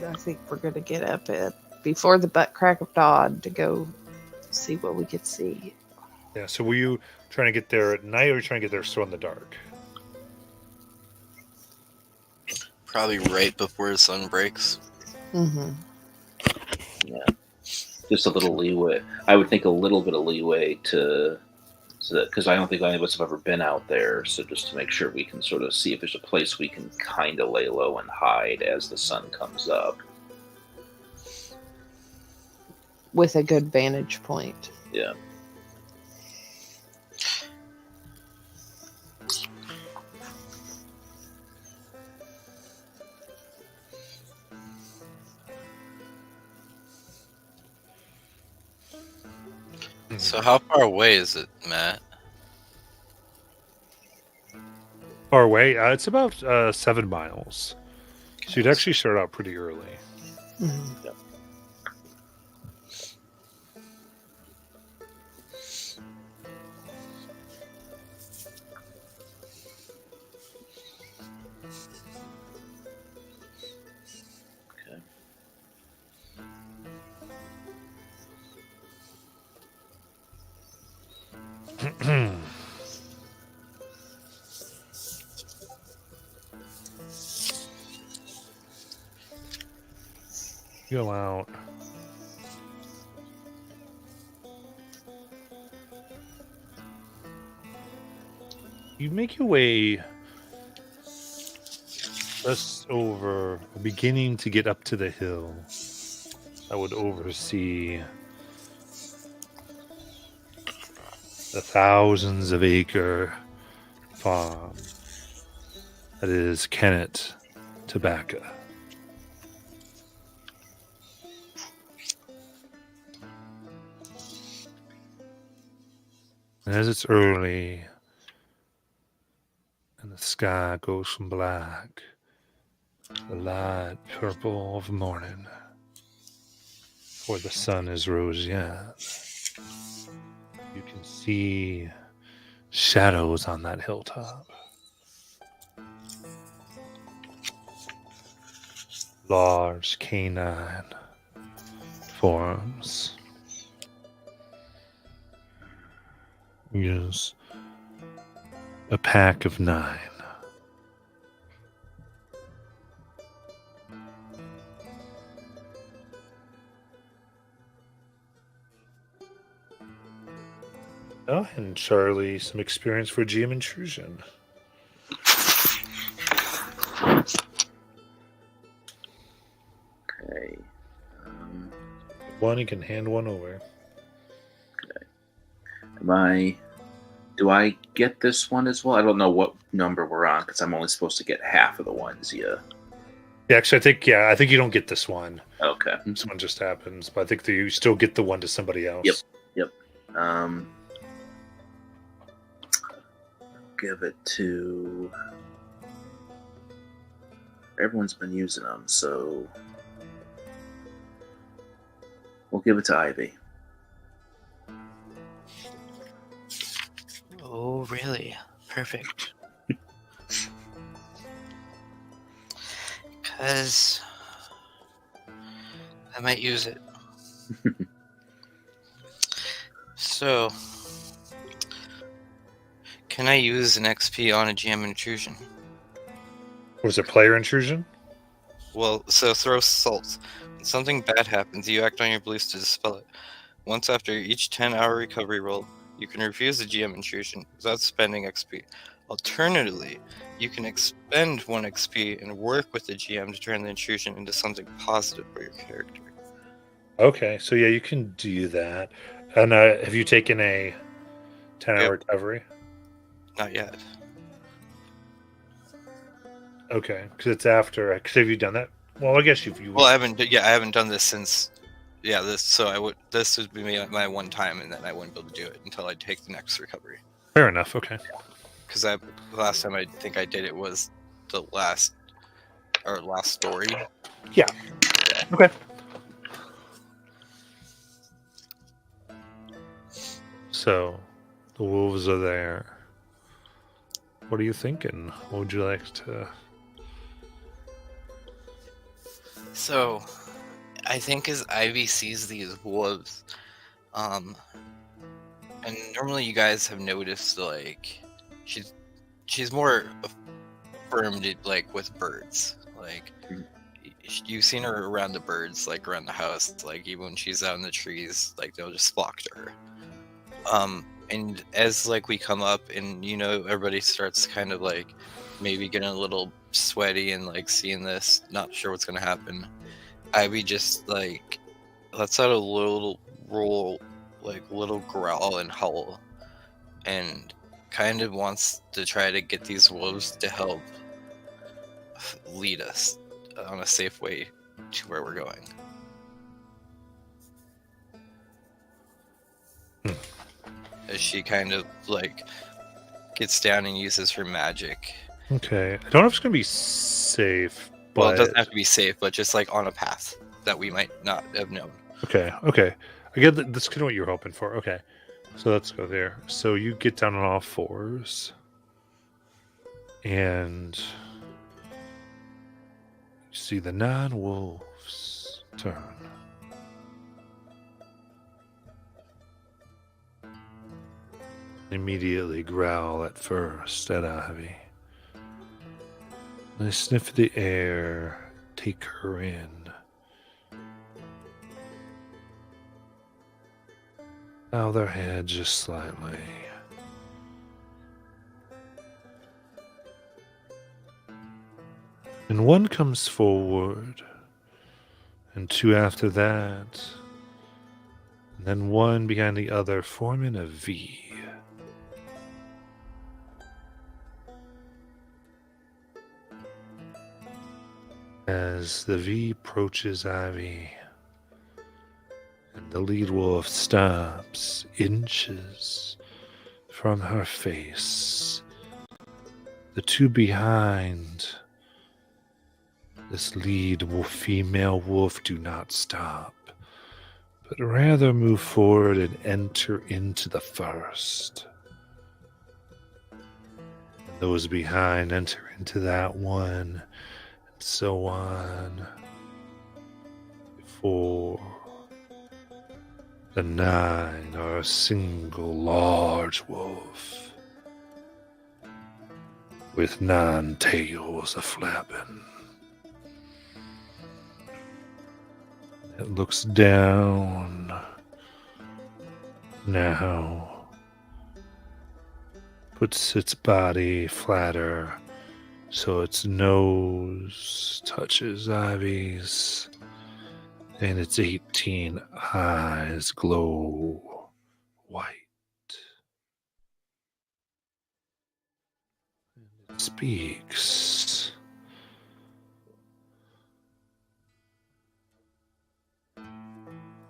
S3: I think we're going to get up before the butt crack of dawn to go see what we could see.
S2: Yeah, so were you trying to get there at night or were you trying to get there still in the dark?
S6: Probably right before the sun breaks.
S3: Mm-hmm.
S5: Yeah. Just a little leeway. I would think a little bit of leeway because I don't think any of us have ever been out there, so just to make sure we can sort of see if there's a place we can kind of lay low and hide as the sun comes up.
S3: With a good vantage point.
S5: Yeah.
S6: So how far away is it, Matt?
S2: Far away? It's about 7 miles. So you'd actually start out pretty early.
S3: Mm-hmm.
S5: Yeah.
S2: Go out. You make your way just over, beginning to get up to the hill that would oversee the thousands of acre farm that is Kennett Tobacco. And as it's early and the sky goes from black to the light purple of morning, where the sun is rose yet, you can see shadows on that hilltop. Large canine forms. Use a pack of 9. Oh, and Charlie, some experience for GM intrusion. one, you can hand one over.
S5: Do I get this one as well? I don't know what number we're on because I'm only supposed to get half of the ones. Yeah.
S2: Yeah, actually, I think you don't get this one.
S5: Okay.
S2: This one just happens, but I think that you still get the one to somebody else.
S5: Yep. Give it to. Everyone's been using them, so we'll give it to Ivy.
S4: Oh, really? Perfect. Because I might use it. So, can I use an XP on a GM intrusion?
S2: Was it player intrusion?
S4: Well, so throw salt. When something bad happens, you act on your beliefs to dispel it. Once after each 10-hour recovery roll, you can refuse the GM intrusion without spending XP. Alternatively, you can expend 1 XP and work with the GM to turn the intrusion into something positive for your character.
S2: Okay, so yeah, you can do that. And have you taken a 10-hour recovery?
S4: Not yet.
S2: Okay, because it's after. Because have you done that? Well, I guess you.
S4: Well, I haven't. Yeah, I haven't done this since. Yeah, this. So I would. This would be my one time, and then I wouldn't be able to do it until I take the next recovery.
S2: Fair enough. Okay.
S4: Because the last time I think I did it was the last story.
S2: Yeah. Okay. So, the wolves are there. What are you thinking? What would you like to...
S4: So, I think as Ivy sees these wolves, and normally you guys have noticed, like, she's more affirmed, like, with birds. Like, you've seen her around the birds, like, around the house, like, even when she's out in the trees, like, they'll just flock to her. And as like we come up and everybody starts kind of like maybe getting a little sweaty and like seeing this, not sure what's gonna happen, Ivy just like lets out a little growl and howl, and kind of wants to try to get these wolves to help lead us on a safe way to where we're going. As she kind of like gets down and uses her magic.
S2: Okay. I don't know if it's going to be safe, but...
S4: Well, it doesn't have to be safe, but just like on a path that we might not have known.
S2: Okay. I get that. That's kind of what you're hoping for. Okay. So let's go there. So you get down on all fours. And... you see the 9 wolves turn. Immediately growl at first at Ivy. They sniff the air, take her in. Bow their head just slightly. And one comes forward, and 2 after that, and then 1 behind the other, forming a V. As the V approaches Ivy, and the lead wolf stops inches from her face, the 2 behind this lead wolf, female wolf, do not stop, but rather move forward and enter into the first. And those behind enter into that one. So on before the 9 are a single large wolf with 9 tails a flapping. It looks down now, puts its body flatter so its nose touches Ivy's, and its 18 eyes glow white. It speaks.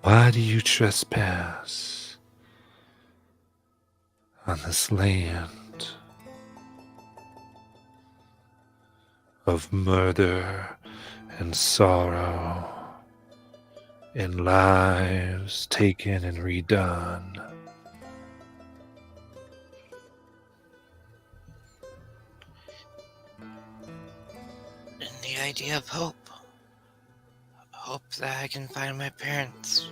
S2: Why do you trespass on this land of murder and sorrow and lives taken and redone?
S4: And the idea of hope. Hope that I can find my parents.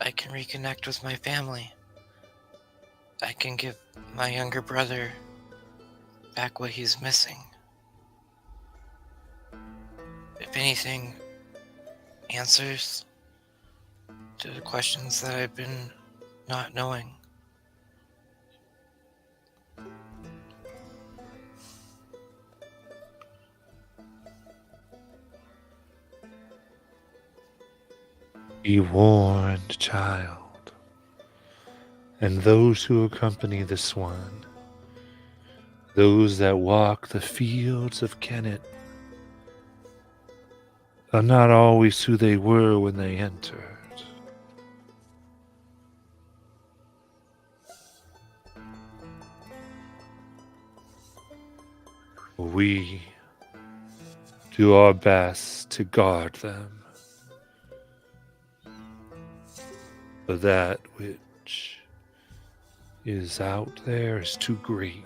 S4: I can reconnect with my family. I can give my younger brother back what he's missing. If anything, answers to the questions that I've been not knowing.
S2: Be warned, child, and those who accompany this one, those that walk the fields of Kennet, are not always who they were when they entered. We do our best to guard them. But that which is out there is too great,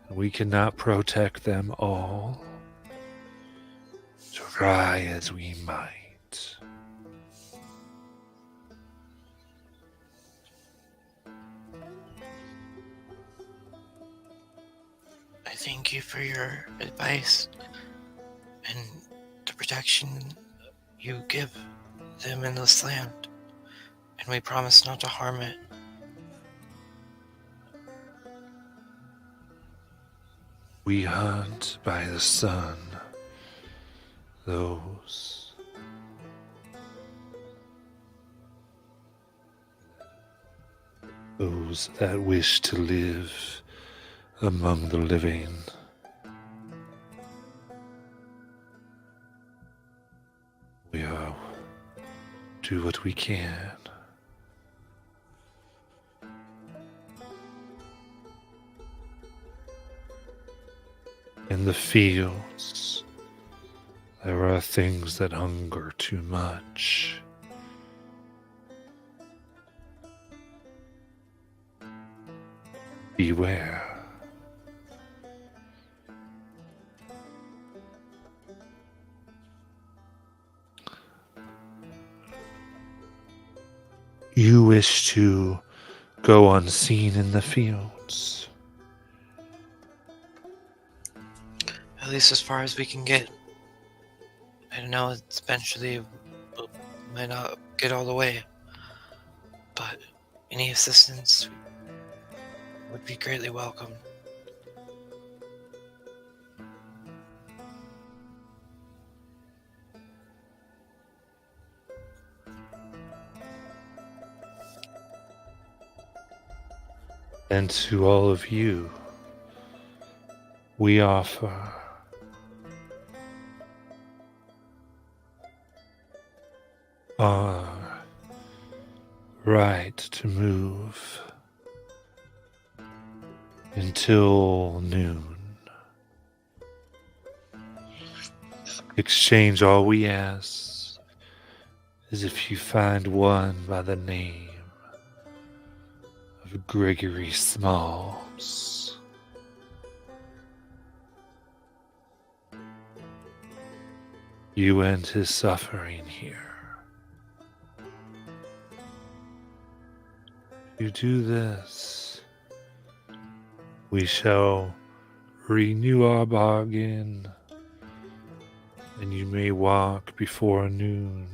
S2: and we cannot protect them all, try as we might.
S4: I thank you for your advice and the protection you give them in this land. And we promise not to harm it.
S2: We hunt by the sun those that wish to live among the living. We do what we can. In the fields, there are things that hunger too much. Beware. You wish to go unseen in the fields.
S4: At least as far as we can get. I know it's eventually we might not get all the way, but any assistance would be greatly welcome.
S2: And to all of you, we offer our right to move until noon. Exchange, all we ask is if you find one by the name of Gregory Smalls. You end his suffering here. You do this, we shall renew our bargain, and you may walk before noon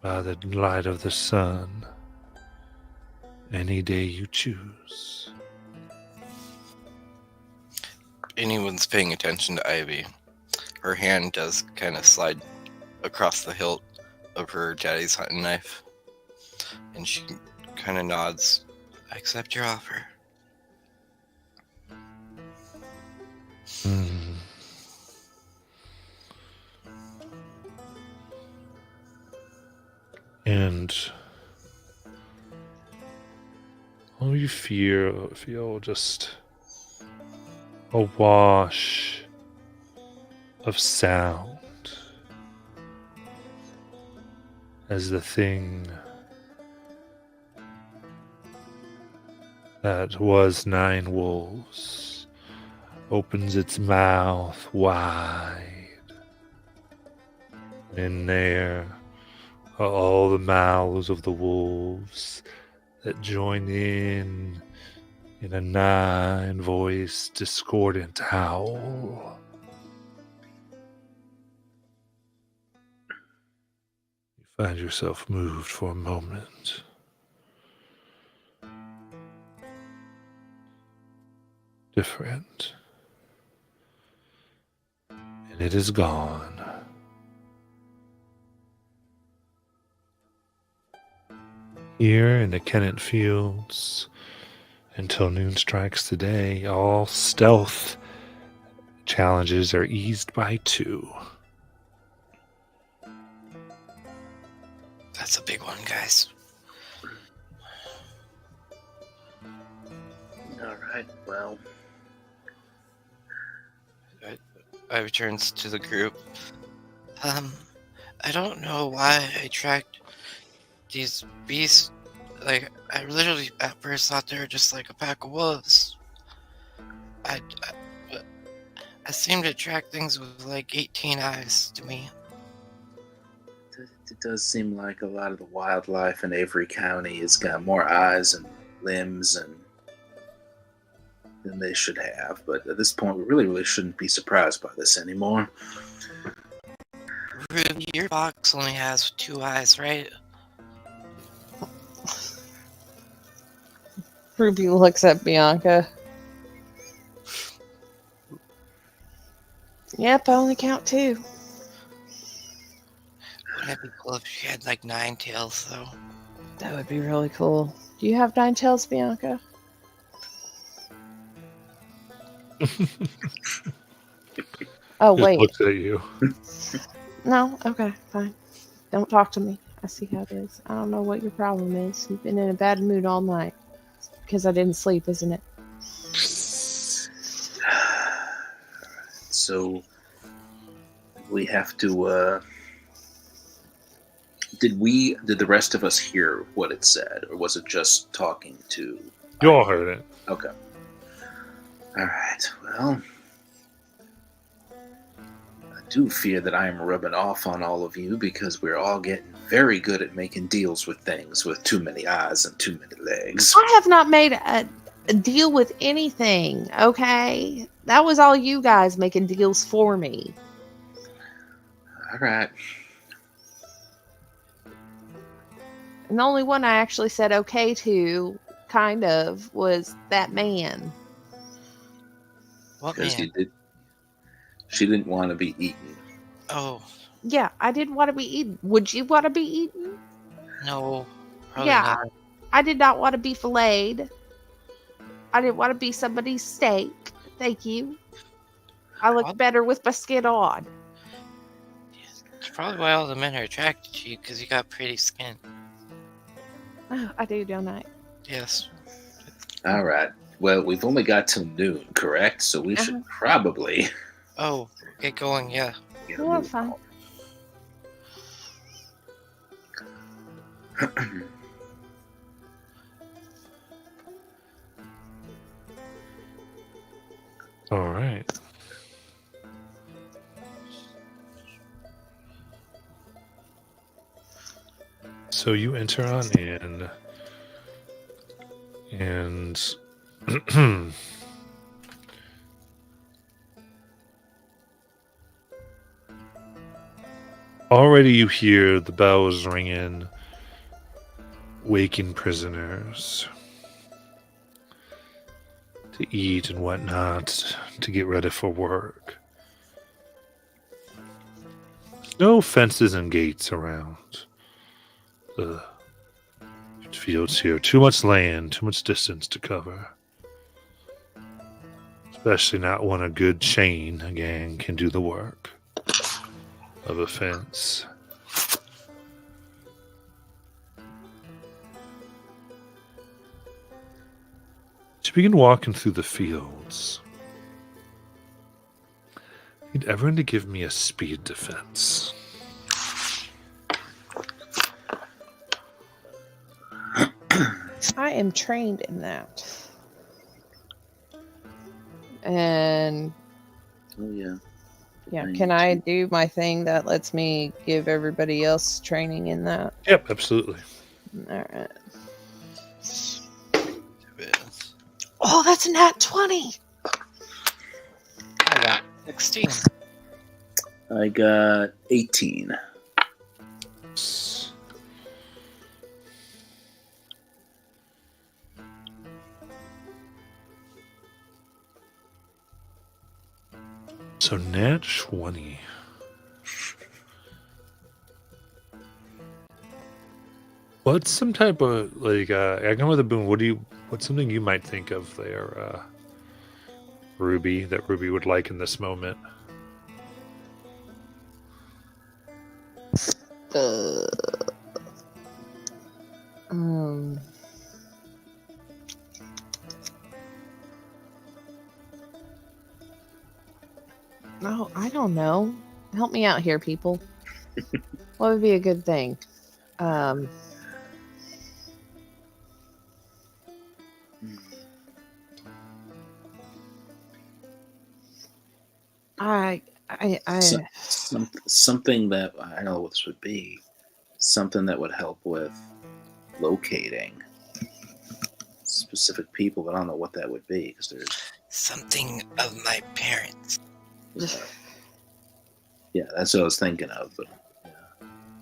S2: by the light of the sun any day you choose.
S6: Anyone's paying attention to Ivy. Her hand does kind of slide across the hilt of her daddy's hunting knife. And she kind of nods. I accept your offer.
S2: Hmm. And all you feel just a wash of sound as the thing that was Nine Wolves opens its mouth wide. And in there are all the mouths of the wolves that join in a nine-voice discordant howl. You find yourself moved for a moment. Different. And it is gone. Here in the Kennett Fields, until noon strikes today, all stealth challenges are eased by 2.
S4: That's a big one, guys.
S5: All right. Well,
S4: I returns to the group. I don't know why I tracked these beasts. Like, I literally at first thought they were just like a pack of wolves. I seem to track things with like 18 eyes to me.
S5: it does seem like a lot of the wildlife in Avery County has got more eyes and limbs than they should have. But at this point, we really shouldn't be surprised by this anymore.
S4: Ruby, your box only has 2 eyes, right?
S3: Ruby looks at Bianca. Yep, I only count 2.
S4: Wouldn't it be cool if she had like 9 tails, though?
S3: That would be really cool. Do you have 9 tails, Bianca? Oh,
S2: Just
S3: wait.
S2: looks at you.
S3: No? Okay, fine. Don't talk to me. I see how it is. I don't know what your problem is. You've been in a bad mood all night. It's because I didn't sleep, isn't it?
S5: So we have to. Did the rest of us hear what it said, or was it just talking to?
S2: You all heard it.
S5: Okay. All right. Well, I do fear that I am rubbing off on all of you because we're all getting very good at making deals with things with too many eyes and too many legs.
S3: I have not made a deal with anything, okay? That was all you guys making deals for me.
S5: All right.
S3: And the only one I actually said okay to, kind of, was that man.
S4: What
S5: Because
S4: man?
S5: she didn't want to be eaten.
S4: Oh,
S3: Yeah, I didn't want to be eaten. Would you want to be eaten?
S4: no. Probably
S3: Yeah.
S4: not.
S3: I did not want to be filleted. I didn't want to be somebody's steak. Thank you. I look
S4: What?
S3: better with my skin on.
S4: It's probably why all the men are attracted to you, because you got pretty skin.
S3: Oh, I do, don't I?
S4: Yes.
S5: All right. Well, we've only got till noon, correct? So we should probably
S4: Oh, get going, yeah.
S5: get a
S3: Yeah,
S5: move
S3: fine.
S5: on.
S2: All right. So you enter on in, and already you hear the bells ringing, waking prisoners to eat and whatnot to get ready for work. No fences and gates around the fields here. Too much land, too much distance to cover. Especially not when a good chain gang can do the work of a fence. To begin walking through the fields, need everyone to give me a speed defense.
S3: I am trained in that. And
S5: Oh yeah.
S3: yeah,
S5: I
S3: can
S5: need
S3: I
S5: to-
S3: do my thing that lets me give everybody else training in that?
S2: Yep, absolutely.
S3: All right.
S6: Yes.
S3: Oh, that's a nat 20.
S4: I got 16.
S5: I got 18.
S2: So nat 20. What's some type of like I come with a boon. What's something you might think of there, Ruby, that Ruby would like in this moment?
S3: Um, no, I don't know. Help me out here, people. What would be a good thing? I
S5: Something that I don't know what this would be. Something that would help with locating specific people, but I don't know what that would be because there's
S4: Something of my parents.
S5: yeah, that's what I was thinking of. But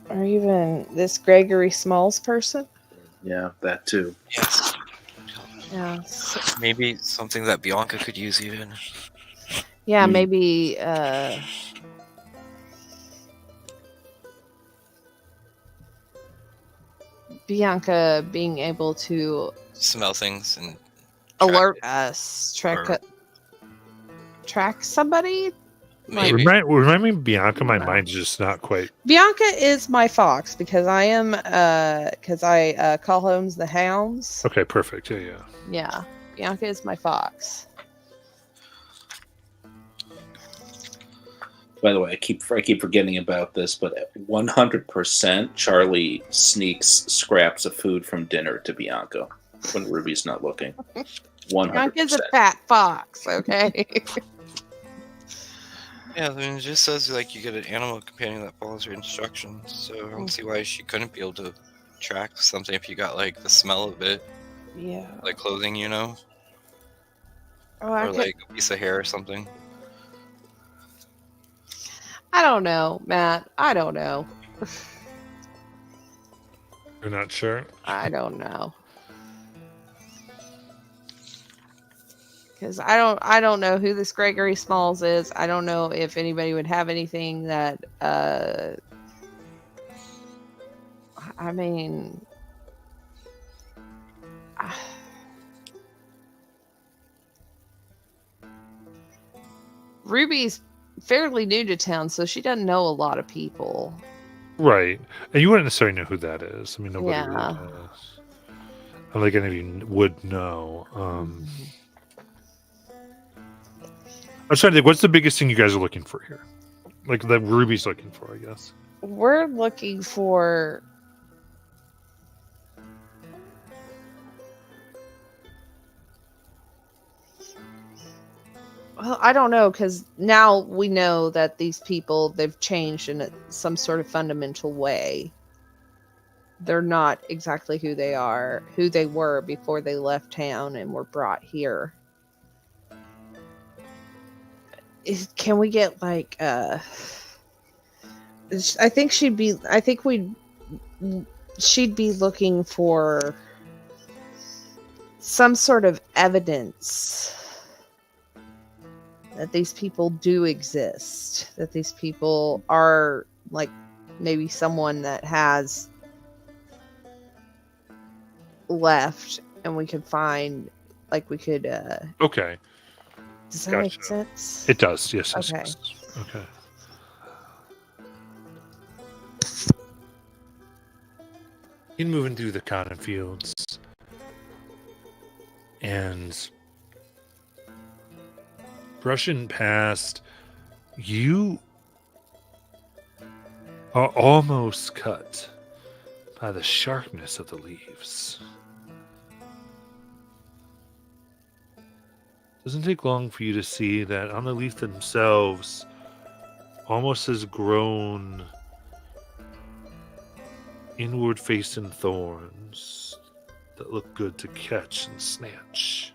S3: or even this Gregory Smalls person.
S5: yeah, that too.
S4: Yes.
S3: Yeah.
S6: Maybe something that Bianca could use even.
S3: Yeah,
S5: Hmm.
S3: maybe Bianca being able to
S6: Smell things and
S3: alert us,
S6: Or-
S3: track somebody.
S6: maybe.
S2: Remind me, Bianca. My
S3: No.
S2: mind's just not quite.
S3: Bianca is my fox because I am because I call homes the hounds.
S2: Okay, perfect. Yeah.
S3: Yeah, Bianca is my fox.
S5: By the way, I keep forgetting about this, but 100% Charlie sneaks scraps of food from dinner to Bianca when Ruby's not looking. 100%.
S3: Bianca's a fat fox. Okay.
S6: Yeah, I mean, it just says like you get an animal companion that follows your instructions. So I don't see why she couldn't be able to track something if you got like the smell of it,
S3: Yeah.
S6: like clothing, you know,
S3: Oh, I
S6: or
S3: could.
S6: like a piece of hair or something.
S3: I don't know, Matt. I don't know.
S2: You're not sure.
S3: I don't know. Because I don't know who this Gregory Smalls is. I don't know if anybody would have anything that I mean Ruby's fairly new to town, so she doesn't know a lot of people.
S2: Right, and you wouldn't necessarily know who that is. I mean, nobody
S3: Yeah.
S2: really does. I don't think any of you would know. I was trying to think, what's the biggest thing you guys are looking for here? Like that Ruby's looking for, I guess.
S3: We're looking for well, I don't know, because now we know that these people, they've changed in some sort of fundamental way. They're not exactly who they were before they left town and were brought here. Can we get like I think she'd be looking for some sort of evidence that these people do exist, that these people are like maybe someone that has left, and we could find, like we could.
S2: Okay.
S3: Does that
S2: Gotcha.
S3: make sense?
S2: It does. Yes. Yes,
S3: Okay.
S2: yes. Okay. You're moving through the cotton fields, and brushing past, you are almost cut by the sharpness of the leaves. Doesn't take long for you to see that on the leaf themselves almost has grown inward facing thorns that look good to catch and snatch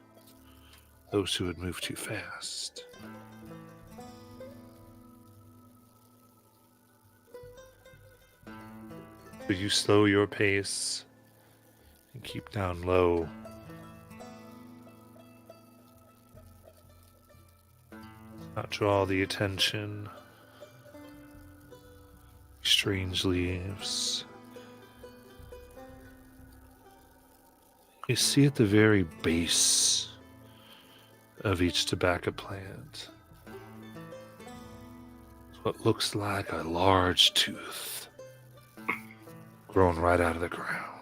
S2: those who would move too fast. So you slow your pace and keep down low. Not draw the attention. Strange leaves. You see at the very base of each tobacco plant what looks like a large tooth growing right out of the ground.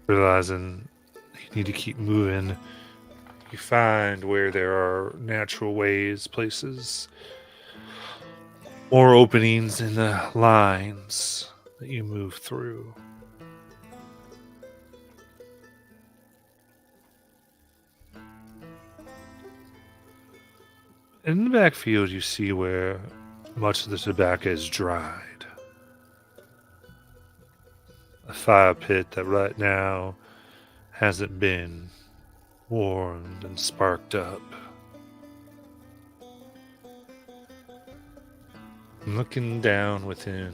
S2: Realizing you need to keep moving, you find where there are natural ways, places, more openings in the lines that you move through. In the backfield, you see where much of the tobacco is dried. A fire pit that right now hasn't been warmed and sparked up. Looking down within,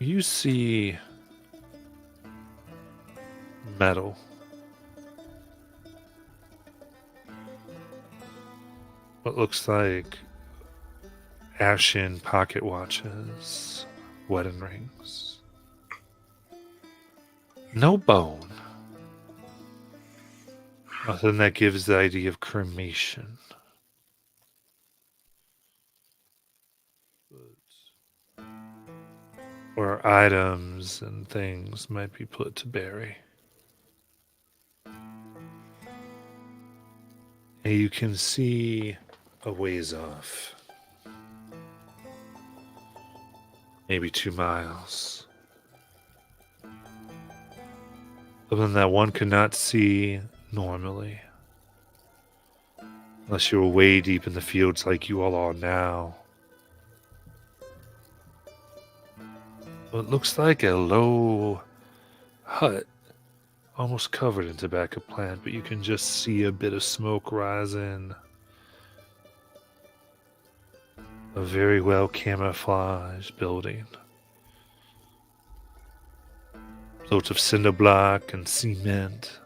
S2: you see metal. What looks like ashen pocket watches, wedding rings. No bone. Other than that gives the idea of cremation. Where items and things might be put to bury. And you can see a ways off. Maybe 2 miles. Other than that, one could not see normally. Unless you were way deep in the fields like you all are now. It looks like a low hut, almost covered in tobacco plant, but you can just see a bit of smoke rising. A very well camouflaged building. Loads of cinder block and cement.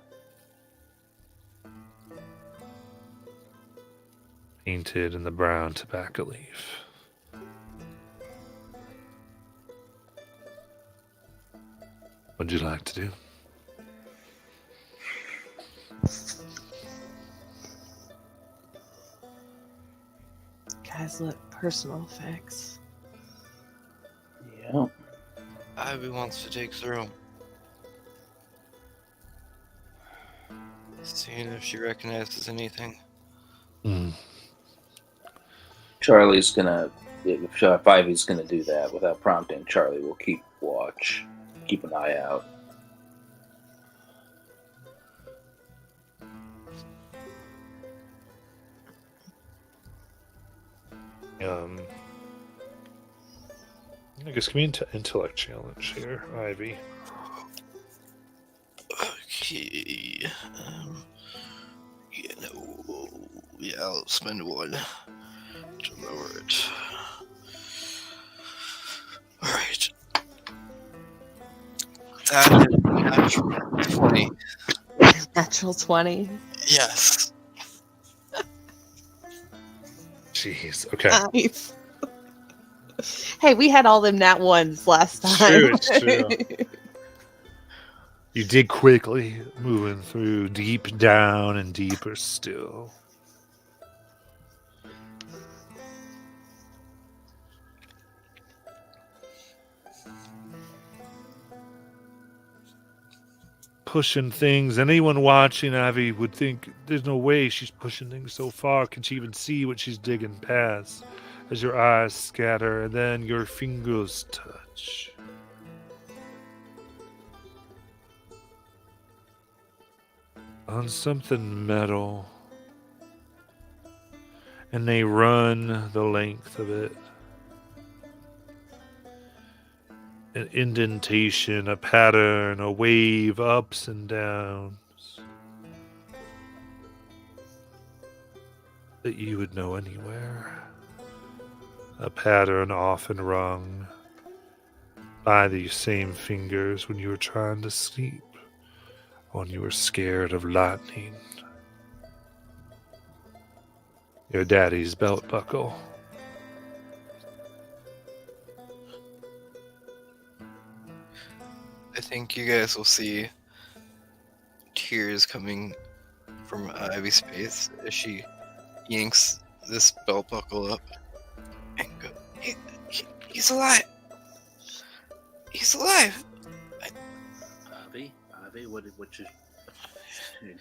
S2: Painted in the brown tobacco leaf. What'd you like to do?
S3: Guys, look, personal effects.
S5: Yeah.
S6: Ivy wants to take through. Seeing if she recognizes anything.
S5: Charlie's gonna, if Ivy's gonna do that without prompting, Charlie will keep watch, keep an eye out.
S2: I guess give me an intellect challenge here, Ivy.
S6: Okay. I'll spend one to lower it. Alright. That is natural 20.
S3: Natural 20.
S6: Yes.
S2: Jeez. Okay.
S3: Nice. Hey, we had all them nat ones last
S2: It's
S3: time.
S2: true, it's true. You dig quickly, moving through deep down and deeper still. Pushing things. Anyone watching Ivy would think there's no way she's pushing things so far. Can she even see what she's digging past? As your eyes scatter and then your fingers touch. On something metal. And they run the length of it. An indentation, a pattern, a wave, ups and downs. That you would know anywhere. A pattern often rung by these same fingers when you were trying to sleep. When you were scared of lightning. Your daddy's belt buckle.
S6: I think you guys will see tears coming from Ivy's face as she yanks this belt buckle up and go, he's alive. He's alive.
S5: Ivy, what you...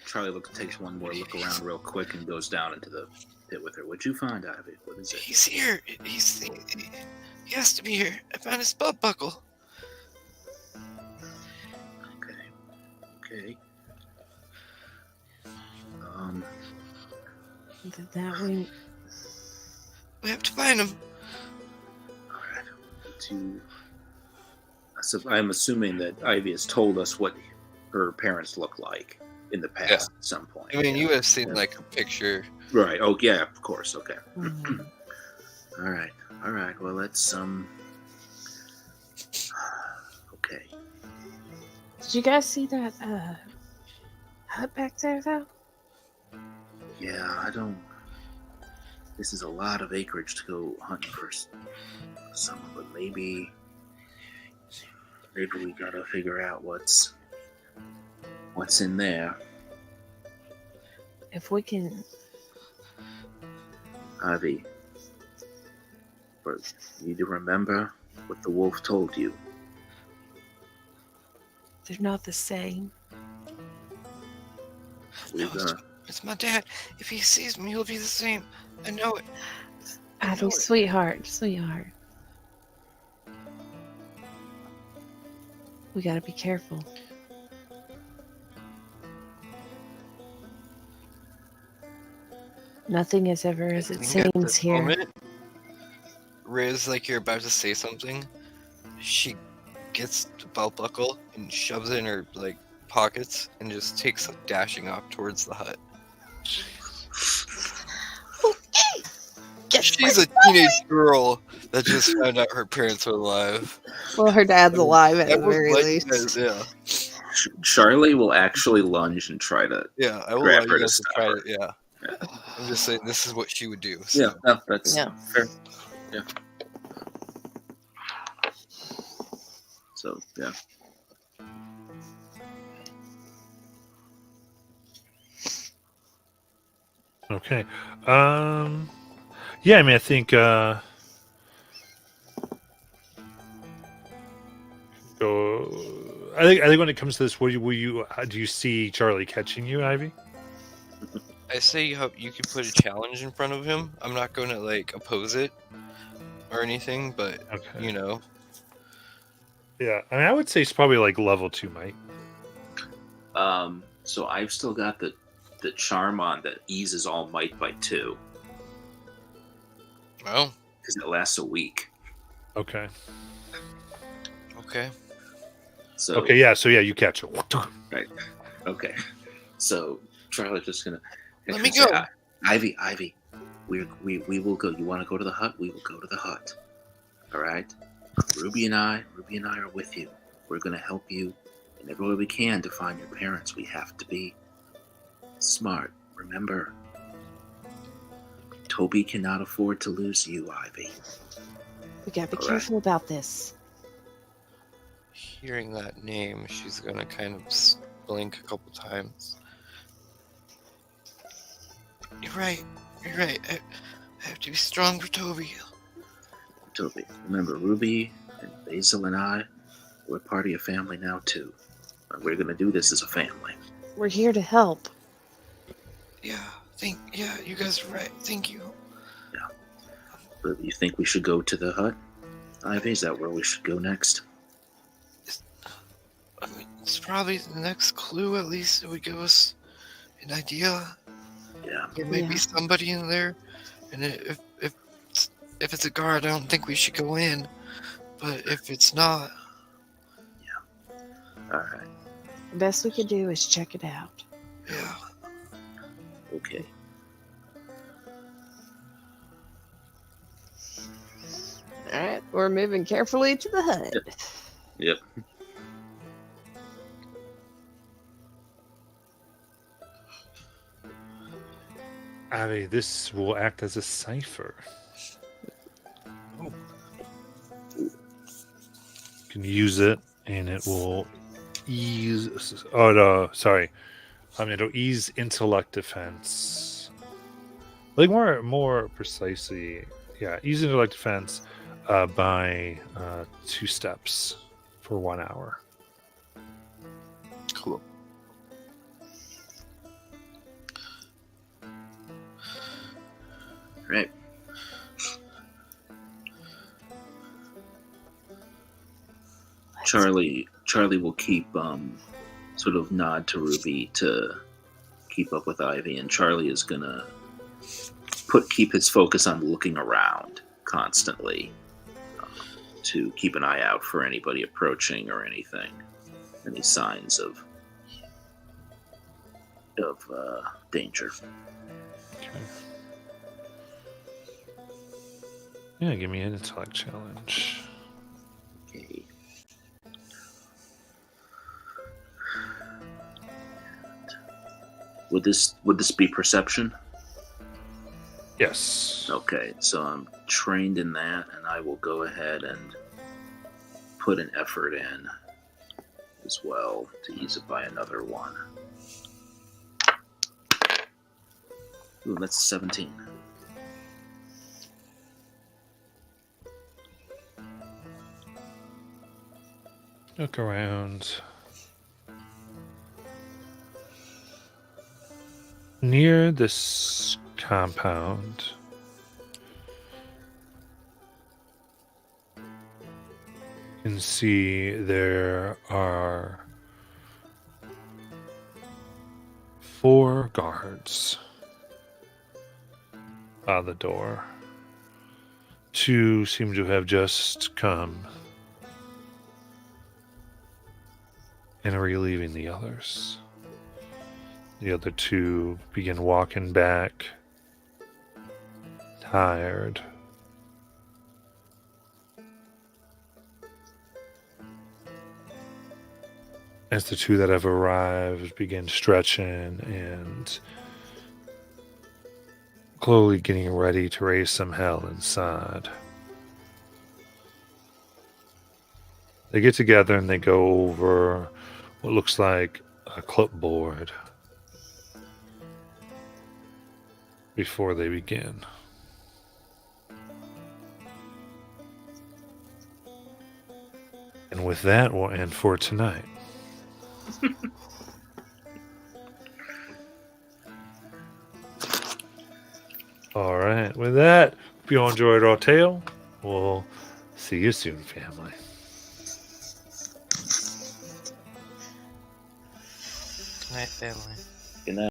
S5: Charlie takes one more look around real quick and goes down into the pit with her. What'd you find, Ivy? What is it?
S6: He's here. He has to be here. I found his belt buckle.
S5: Okay.
S3: Did that we...
S6: We have to find him.
S5: All right. So I'm assuming that Ivy has told us what her parents look like in the past at some point.
S6: I mean, you have seen like a picture.
S5: Right. Oh, yeah. Of course. Okay.
S3: Mhm.
S5: All right. Well, let's Okay.
S3: Did you guys see that hut back there, though?
S5: Yeah, I don't. This is a lot of acreage to go hunting for someone, but maybe we gotta figure out what's in there.
S3: If we can...
S5: Ivy, but you need to remember what the wolf told you.
S3: They're not the same.
S5: We're
S6: No,
S5: gonna,
S6: it's my dad. If he sees me, he'll be the same. I know it.
S3: Abby, sweetheart. We gotta be careful. Nothing is ever as it
S6: I think at
S3: seems
S6: this
S3: here.
S6: moment, Riz, like you're about to say something, she gets the belt buckle and shoves it in her like pockets and just takes dashing off towards the hut. She's a teenage girl that just found out her parents were alive.
S3: Well, her dad's alive at
S6: I
S3: the
S6: would
S3: very
S6: like
S3: least.
S6: you guys- yeah,
S5: Charlie will actually lunge and try to.
S6: yeah. I will
S5: Grab
S6: allow
S5: her
S6: you
S5: to
S6: guys to
S5: stop
S6: try
S5: her.
S6: it. Yeah. I'm just saying this is what she would do. So.
S5: Yeah, no, that's
S3: Yeah.
S5: fair. Yeah. So yeah.
S2: Okay. Yeah, I mean, I think go. I think when it comes to this, do you see Charlie catching you, Ivy?
S6: I say you could put a challenge in front of him. I'm not going to like oppose it or anything, but
S2: Okay.
S6: you know,
S2: Yeah, I mean, I would say it's probably like level 2 might.
S5: So I've still got the charm on that eases all might by 2
S6: well,
S5: because it lasts a week.
S2: Okay.
S6: okay.
S5: So
S2: Okay. Yeah. So yeah, you catch her.
S5: Okay. So Charlie's just gonna
S6: Let me
S5: say,
S6: go.
S5: Ivy, we will go. You want to go to the hut? We will go to the hut. All right. Ruby and I are with you. We're going to help you in every way we can to find your parents. We have to be smart. Remember, Toby cannot afford to lose you, Ivy.
S3: We gotta be
S5: All right.
S3: careful about this.
S6: Hearing that name, she's gonna kind of blink a couple times. You're right. You're right. I have to be strong for Toby.
S5: Toby, remember, Ruby and Basil and I, we're part of your family now, too. And we're going to do this as a family.
S3: We're here to help.
S6: Yeah. You guys are right. Thank you.
S5: But you think we should go to the hut, Ivy? Is that where we should go next?
S6: I mean, it's probably the next clue. At least it would give us an idea.
S5: Yeah.
S6: There may be somebody in there, and if it's a guard, I don't think we should go in. But if it's not,
S5: All right.
S3: The best we could do is check it out.
S6: yeah.
S5: Okay.
S3: All right, we're moving carefully to the hut.
S5: Yep.
S2: Ivy, this will act as a cipher. You can use it, and it will ease. Oh no, sorry. It'll ease intellect defense. Like more precisely, yeah, ease intellect defense by 2 steps for 1 hour.
S6: Cool.
S5: Right. Charlie will keep sort of nod to Ruby to keep up with Ivy, and Charlie is gonna keep his focus on looking around constantly to keep an eye out for anybody approaching or anything, any signs of danger.
S2: Okay. Yeah, give me an intellect challenge.
S5: Okay. Would this be perception?
S2: Yes.
S5: Okay, so I'm trained in that, and I will go ahead and put an effort in as well to ease it by another 1. Ooh, that's 17.
S2: Look around. Near this compound, you can see there are 4 guards by the door. 2 seem to have just come and are relieving the others. The other 2 begin walking back, tired. As the 2 that have arrived begin stretching and slowly getting ready to raise some hell inside. They get together and they go over what looks like a clipboard before they begin. And with that, we'll end for tonight. All right. With that, hope you all enjoyed our tale. We'll see you soon, family.
S4: Good night, family.